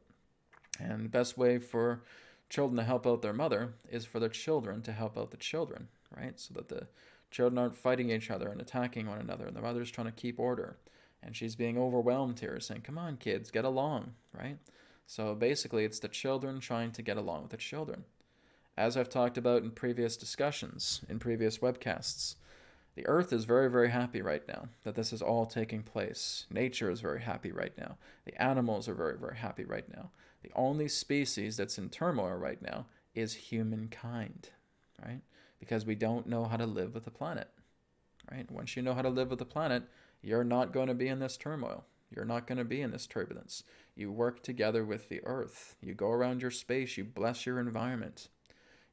And the best way for children to help out their mother is for the children to help out the children, right? So that the children aren't fighting each other and attacking one another, and the mother's trying to keep order. And she's being overwhelmed here, saying, come on, kids, get along, right? So basically, it's the children trying to get along with the children. as I've talked about in previous discussions, in previous webcasts, the earth is very, very happy right now that this is all taking place. Nature is very happy right now. The animals are very, very happy right now. The only species that's in turmoil right now is humankind, right? Because we don't know how to live with the planet, right? Once you know how to live with the planet, you're not going to be in this turmoil. You're not going to be in this turbulence. You work together with the earth. You go around your space. You bless your environment.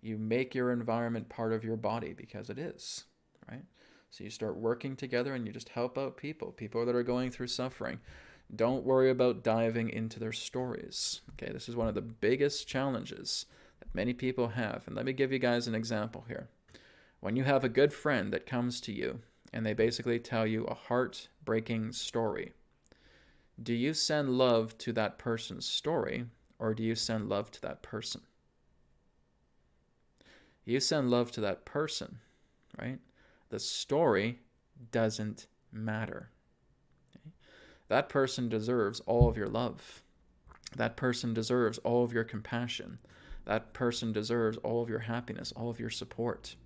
You make your environment part of your body because it is, right? So you start working together and you just help out people that are going through suffering. Don't worry about diving into their stories. Okay, this is one of the biggest challenges that many people have. And let me give you guys an example here. When you have a good friend that comes to you and they basically tell you a heartbreaking story, do you send love to that person's story or do you send love to that person? You send love to that person, right? The story doesn't matter. Okay? That person deserves all of your love. That person deserves all of your compassion. That person deserves all of your happiness, all of your support.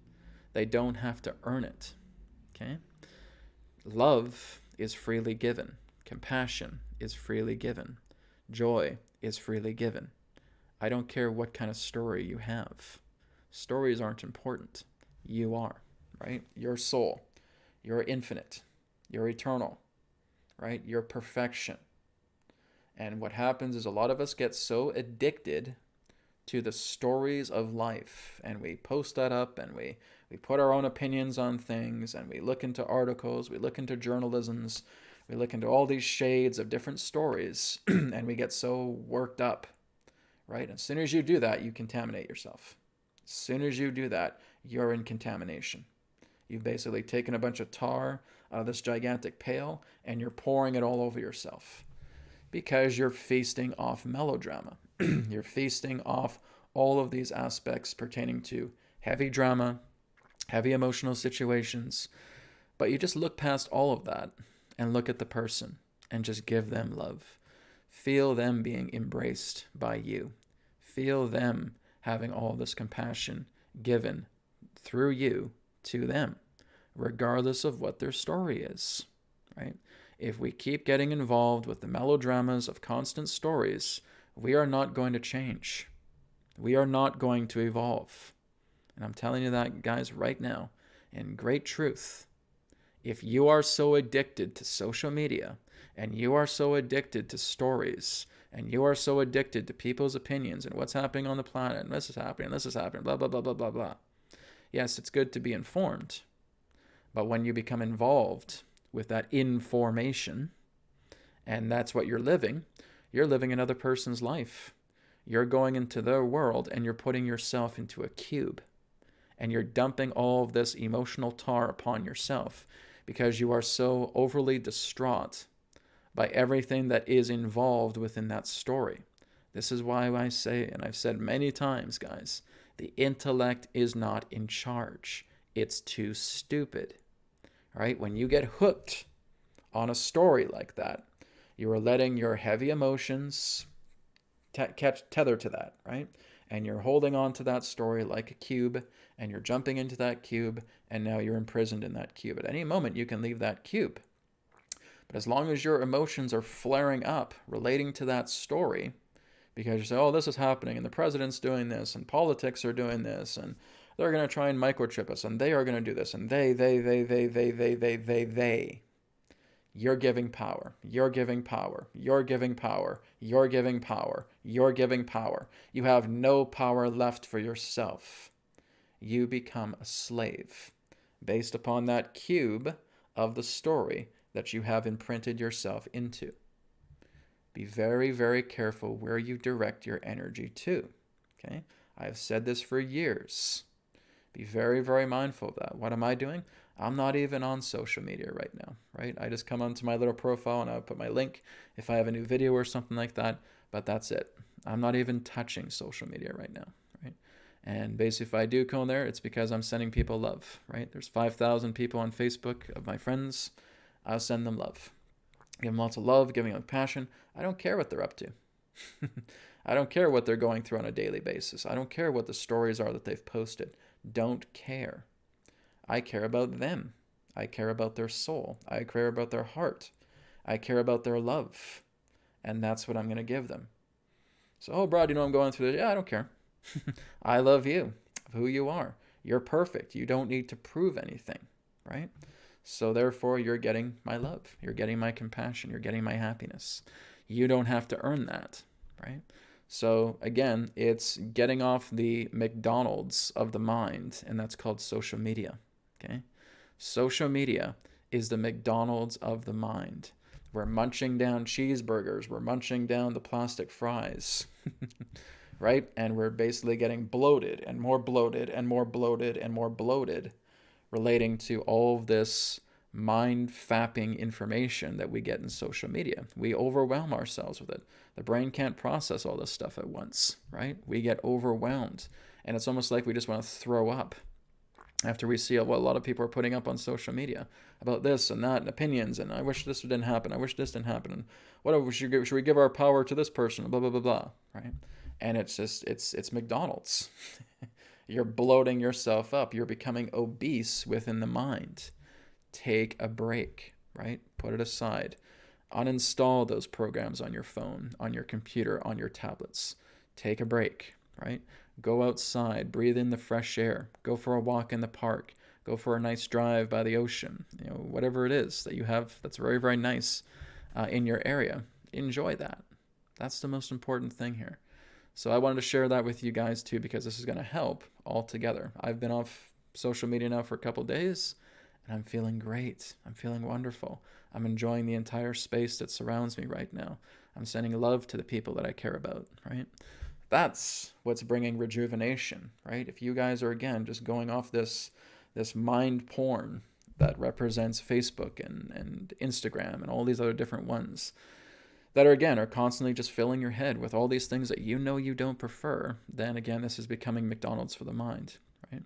They don't have to earn it. Okay? Love is freely given. Compassion is freely given. Joy is freely given. I don't care what kind of story you have. Stories aren't important. You are, right? Your soul. You're infinite. You're eternal, right? You're perfection. And what happens is a lot of us get so addicted to the stories of life, and we post that up, and we put our own opinions on things, and we look into articles, we look into journalisms, we look into all these shades of different stories, and we get so worked up, right? As soon as you do that, you contaminate yourself. As soon as you do that, you're in contamination. You've basically taken a bunch of tar out of this gigantic pail, and you're pouring it all over yourself because you're feasting off melodrama. You're feasting off all of these aspects pertaining to heavy drama, heavy emotional situations, but you just look past all of that and look at the person and just give them love. Feel them being embraced by you. Feel them having all this compassion given through you to them, regardless of what their story is, right? If we keep getting involved with the melodramas of constant stories, we are not going to change. We are not going to evolve. And I'm telling you that, guys, right now, in great truth. If you are so addicted to social media, and you are so addicted to stories, and you are so addicted to people's opinions and what's happening on the planet, and this is happening, blah, blah, blah, blah, blah, blah. Yes, it's good to be informed, but when you become involved with that information, and that's what you're living another person's life. You're going into their world and you're putting yourself into a cube. And you're dumping all of this emotional tar upon yourself because you are so overly distraught by everything that is involved within that story. This is why I say, and I've said many times, guys, the intellect is not in charge. It's too stupid. All right? When you get hooked on a story like that, you are letting your heavy emotions tether to that, right? And you're holding on to that story like a cube, and you're jumping into that cube, and now you're imprisoned in that cube. At any moment, you can leave that cube. But as long as your emotions are flaring up relating to that story, because you say, oh, this is happening, and the president's doing this, and politics are doing this, and they're going to try and microchip us, and they are going to do this, and they. You're giving power. You're giving power. You're giving power. You're giving power. You're giving power. You have no power left for yourself. You become a slave based upon that cube of the story that you have imprinted yourself into. Be very, very careful where you direct your energy to. Okay? I have said this for years. Be very, very mindful of that. What am I doing? I'm not even on social media right now, right? I just come onto my little profile and I put my link if I have a new video or something like that, but that's it. I'm not even touching social media right now, right? And basically, if I do go there, it's because I'm sending people love, right? There's 5,000 people on Facebook of my friends. I'll send them love. Give them lots of love, giving them passion. I don't care what they're up to. I don't care what they're going through on a daily basis. I don't care what the stories are that they've posted. Don't care. I care about them. I care about their soul. I care about their heart. I care about their love. And that's what I'm going to give them. So, oh, Brad, I'm going through this. Yeah, I don't care. I love you, who you are. You're perfect. You don't need to prove anything, right? So therefore, you're getting my love. You're getting my compassion. You're getting my happiness. You don't have to earn that, right? So again, it's getting off the McDonald's of the mind, and that's called social media, okay? Social media is the McDonald's of the mind. We're munching down cheeseburgers. We're munching down the plastic fries, right? And we're basically getting bloated and more bloated and more bloated and more bloated, relating to all of this mind-fapping information that we get in social media. We overwhelm ourselves with it. The brain can't process all this stuff at once, right? We get overwhelmed. And it's almost like we just want to throw up after we see what a lot of people are putting up on social media about this and that and opinions, and I wish this didn't happen, I wish this didn't happen, and what should we give our power to this person, blah, blah, blah, blah, right? And it's just, it's McDonald's. You're bloating yourself up. You're becoming obese within the mind. Take a break, right? Put it aside. Uninstall those programs on your phone, on your computer, on your tablets. Take a break, right? Go outside, breathe in the fresh air, go for a walk in the park, go for a nice drive by the ocean, whatever it is that you have that's very, very nice in your area. Enjoy that. That's the most important thing here. So I wanted to share that with you guys too, because this is going to help all together. I've been off social media now for a couple days, and I'm feeling great. I'm feeling wonderful. I'm enjoying the entire space that surrounds me right now. I'm sending love to the people that I care about, right? That's what's bringing rejuvenation, right? If you guys are, again, just going off this mind porn that represents Facebook and Instagram and all these other different ones that are, again, are constantly just filling your head with all these things that you don't prefer, then again, this is becoming McDonald's for the mind, right?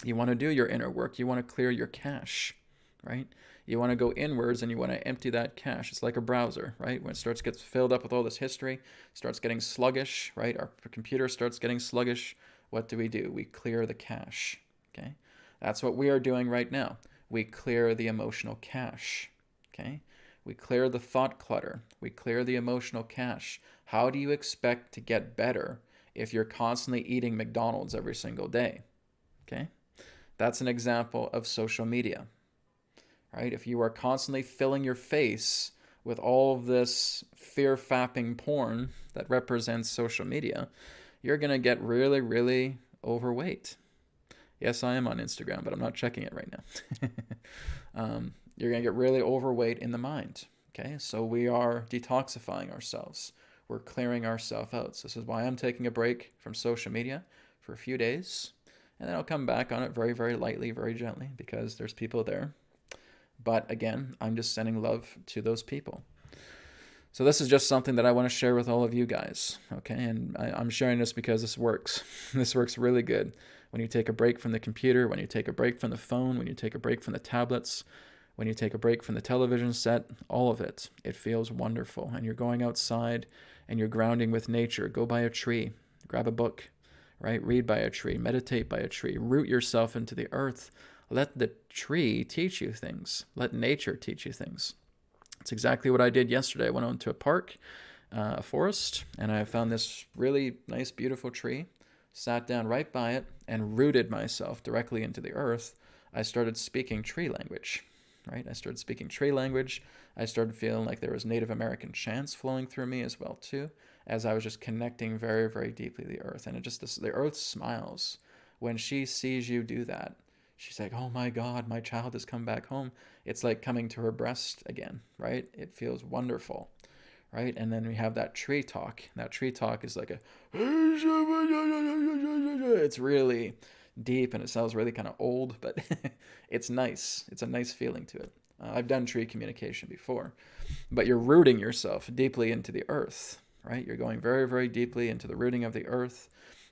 You want to do your inner work. You want to clear your cache, right? You want to go inwards and you want to empty that cache. It's like a browser, right? When it gets filled up with all this history, starts getting sluggish, right? Our computer starts getting sluggish. What do? We clear the cache, okay? That's what we are doing right now. We clear the emotional cache, okay? We clear the thought clutter. We clear the emotional cache. How do you expect to get better if you're constantly eating McDonald's every single day, okay? That's an example of social media, right? If you are constantly filling your face with all of this fear-fapping porn that represents social media, you're going to get really, really overweight. Yes, I am on Instagram, but I'm not checking it right now. You're going to get really overweight in the mind, okay? So we are detoxifying ourselves. We're clearing ourselves out. So this is why I'm taking a break from social media for a few days. And then I'll come back on it very, very lightly, very gently, because there's people there. But again, I'm just sending love to those people. So this is just something that I want to share with all of you guys, okay? And I'm sharing this because this works. This works really good. When you take a break from the computer, when you take a break from the phone, when you take a break from the tablets, when you take a break from the television set, all of it, it feels wonderful. And you're going outside and you're grounding with nature. Go by a tree, grab a book, right? Read by a tree, meditate by a tree, root yourself into the earth. Let the tree teach you things. Let nature teach you things. It's exactly what I did yesterday. I went out to a park, a forest, and I found this really nice, beautiful tree, sat down right by it, and rooted myself directly into the earth. I started speaking tree language, right? I started speaking tree language. I started feeling like there was Native American chants flowing through me as well, too, as I was just connecting very, very deeply to the earth. And the earth smiles when she sees you do that. She's like, oh my God, my child has come back home. It's like coming to her breast again, right? It feels wonderful, right? And then we have that tree talk. That tree talk is like it's really deep and it sounds really kind of old, but it's nice. It's a nice feeling to it. I've done tree communication before, but you're rooting yourself deeply into the earth, right? You're going very, very deeply into the rooting of the earth.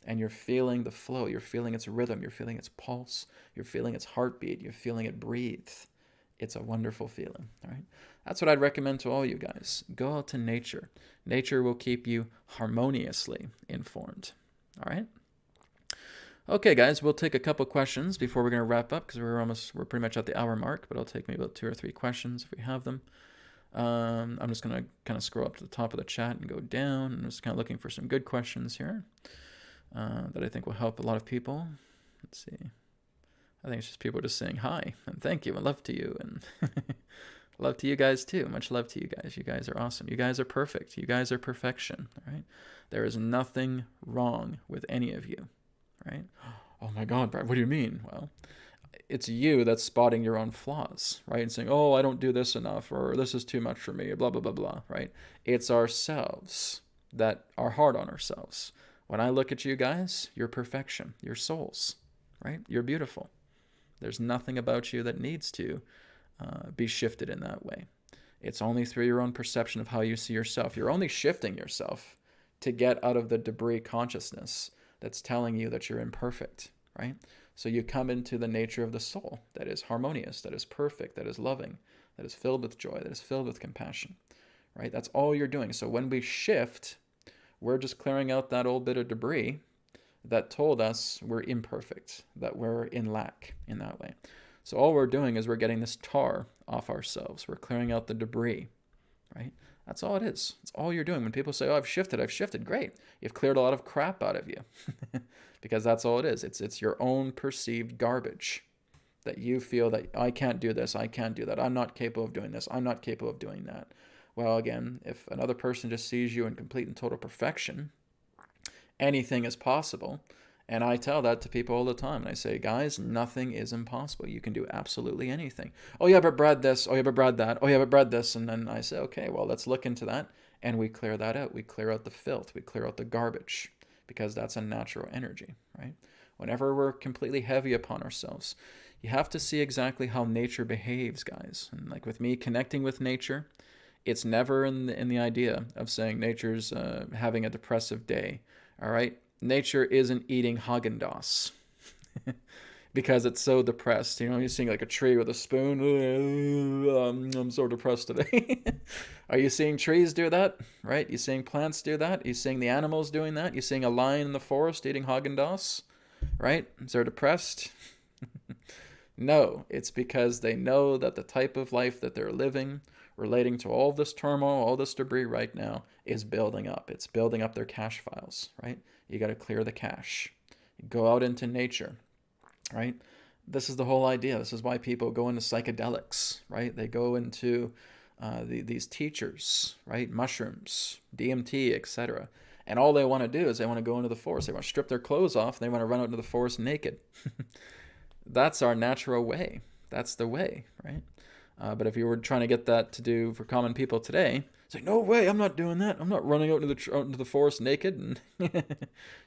And you're feeling the flow. You're feeling its rhythm. You're feeling its pulse. You're feeling its heartbeat. You're feeling it breathe. It's a wonderful feeling, all right? That's what I'd recommend to all you guys. Go out to nature. Nature will keep you harmoniously informed. All right? Okay, guys, we'll take a couple questions before we're going to wrap up because we're pretty much at the hour mark, but it'll take me about 2 or 3 questions if we have them. I'm just going to kind of scroll up to the top of the chat and go down. I'm just kind of looking for some good questions here that I think will help a lot of people. Let's see. I think it's just people just saying hi and thank you and love to you and love to you guys too. Much love to you guys. You guys are awesome. You guys are perfect. You guys are perfection. All right. There is nothing wrong with any of you. Right? Oh my God, Brad, what do you mean? Well, it's you that's spotting your own flaws, right? And saying, oh, I don't do this enough, or this is too much for me, blah, blah, blah, blah, right? It's ourselves that are hard on ourselves. When I look at you guys, you're perfection, you're souls, right? You're beautiful. There's nothing about you that needs to be shifted in that way. It's only through your own perception of how you see yourself. You're only shifting yourself to get out of the debris consciousness that's telling you that you're imperfect, right? So you come into the nature of the soul that is harmonious, that is perfect, that is loving, that is filled with joy, that is filled with compassion, right? That's all you're doing. So when we shift, we're just clearing out that old bit of debris that told us we're imperfect, that we're in lack in that way. So all we're doing is we're getting this tar off ourselves. We're clearing out the debris, right? That's all it is. It's all you're doing. When people say, oh, I've shifted, great. You've cleared a lot of crap out of you because that's all it is. It's your own perceived garbage that you feel that I can't do this, I can't do that, I'm not capable of doing this, I'm not capable of doing that. Well, again, if another person just sees you in complete and total perfection, anything is possible. And I tell that to people all the time. And I say, guys, nothing is impossible. You can do absolutely anything. Oh, yeah, but Brad this. Oh, yeah, but Brad that. Oh, yeah, but Brad this. And then I say, okay, well, let's look into that. And we clear that out. We clear out the filth. We clear out the garbage because that's a natural energy, right? Whenever we're completely heavy upon ourselves, you have to see exactly how nature behaves, guys. And like with me connecting with nature, it's never in the idea of saying nature's having a depressive day, all right? Nature isn't eating Haagen-Dazs because it's so depressed. You know, you're seeing like a tree with a spoon. I'm so depressed today. Are you seeing trees do that? Right? You seeing plants do that? You seeing the animals doing that? You seeing a lion in the forest eating Haagen-Dazs? Right? Is they depressed? No, it's because they know that the type of life that they're living, relating to all this turmoil, all this debris right now, is building up. It's building up their cache files, right? You got to clear the cache. You go out into nature, right? This is the whole idea. This is why people go into psychedelics, right? They go into these teachers, right? Mushrooms, DMT, etc. And all they want to do is they want to go into the forest. They want to strip their clothes off and they want to run out into the forest naked. That's our natural way. That's the way, right? But if you were trying to get that to do for common people today, it's like, no way, I'm not doing that. I'm not running out into the forest naked and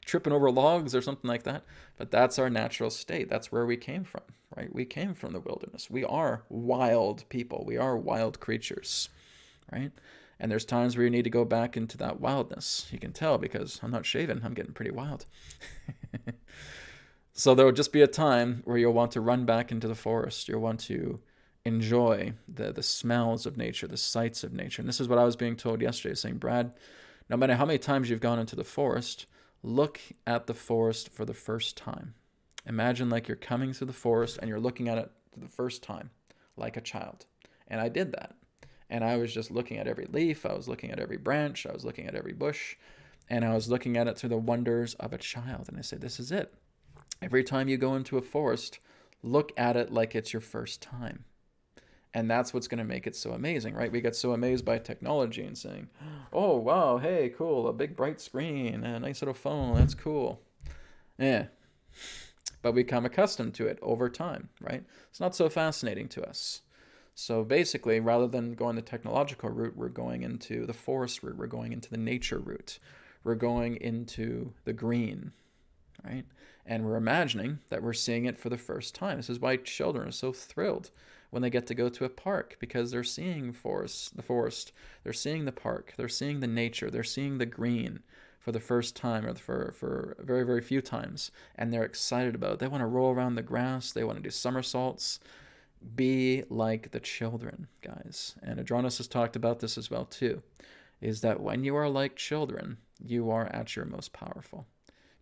tripping over logs or something like that. But that's our natural state. That's where we came from, right? We came from the wilderness. We are wild people. We are wild creatures, right? And there's times where you need to go back into that wildness. You can tell because I'm not shaving. I'm getting pretty wild. So there will just be a time where you'll want to run back into the forest. You'll want to enjoy the smells of nature, the sights of nature. And this is what I was being told yesterday, saying, Brad, no matter how many times you've gone into the forest, look at the forest for the first time. Imagine like you're coming through the forest and you're looking at it for the first time, like a child. And I did that. And I was just looking at every leaf. I was looking at every branch. I was looking at every bush. And I was looking at it through the wonders of a child. And I said, this is it. Every time you go into a forest, look at it like it's your first time. And that's what's going to make it so amazing, right? We get so amazed by technology and saying, oh, wow, hey, cool, a big bright screen, a nice little phone, that's cool. Yeah. But we become accustomed to it over time, right? It's not so fascinating to us. So basically, rather than going the technological route, we're going into the forest route. We're going into the nature route. We're going into the green, right? And we're imagining that we're seeing it for the first time. This is why children are so thrilled when they get to go to a park, because they're seeing the forest, they're seeing the park, they're seeing the nature, they're seeing the green for the first time or for very, very few times. And they're excited about it. They want to roll around the grass. They want to do somersaults. Be like the children, guys. And Adronis has talked about this as well too, is that when you are like children, you are at your most powerful.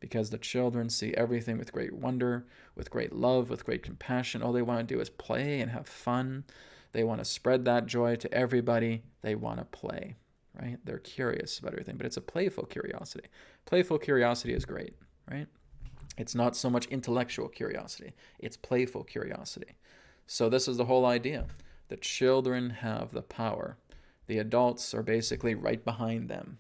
Because the children see everything with great wonder, with great love, with great compassion. All they want to do is play and have fun. They want to spread that joy to everybody. They want to play, right? They're curious about everything, but it's a playful curiosity. Playful curiosity is great, right? It's not so much intellectual curiosity. It's playful curiosity. So this is the whole idea. The children have the power. The adults are basically right behind them,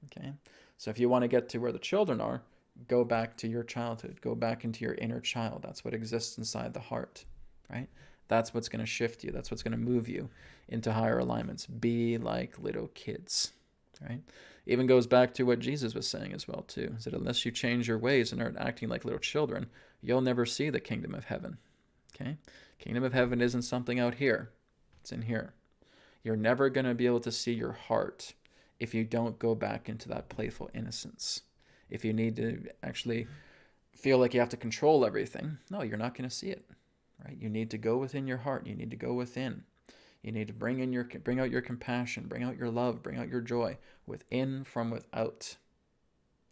okay? So if you want to get to where the children are, go back to your childhood. Go back into your inner child. That's what exists inside the heart, right? That's what's going to shift you. That's what's going to move you into higher alignments. Be like little kids, right? Even goes back to what Jesus was saying as well, too. Is that unless you change your ways and aren't acting like little children, you'll never see the kingdom of heaven, okay? Kingdom of heaven isn't something out here. It's in here. You're never going to be able to see your heart if you don't go back into that playful innocence. If you need to actually feel like you have to control everything, no, you're not going to see it, right? You need to go within your heart. You need to go within. You need to bring out your compassion, bring out your love, bring out your joy within from without.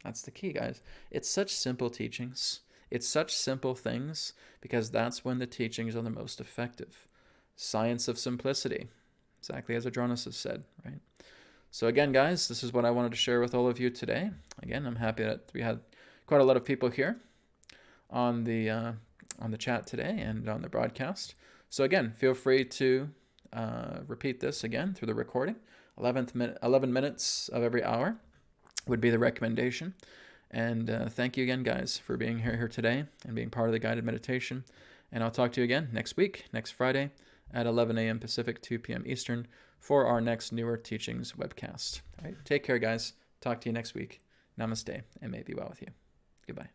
That's the key, guys. It's such simple teachings. It's such simple things because that's when the teachings are the most effective. Science of simplicity, exactly as Adronis has said, right? So again, guys, this is what I wanted to share with all of you today. Again, I'm happy that we had quite a lot of people here on the chat today and on the broadcast. So again, feel free to repeat this again through the recording. 11 minutes of every hour would be the recommendation. And thank you again, guys, for being here today and being part of the guided meditation. And I'll talk to you again next week, next Friday at 11 a.m. Pacific, 2 p.m. Eastern for our next Newer Teachings webcast. All right, take care, guys. Talk to you next week. Namaste, and may it be well with you. Goodbye.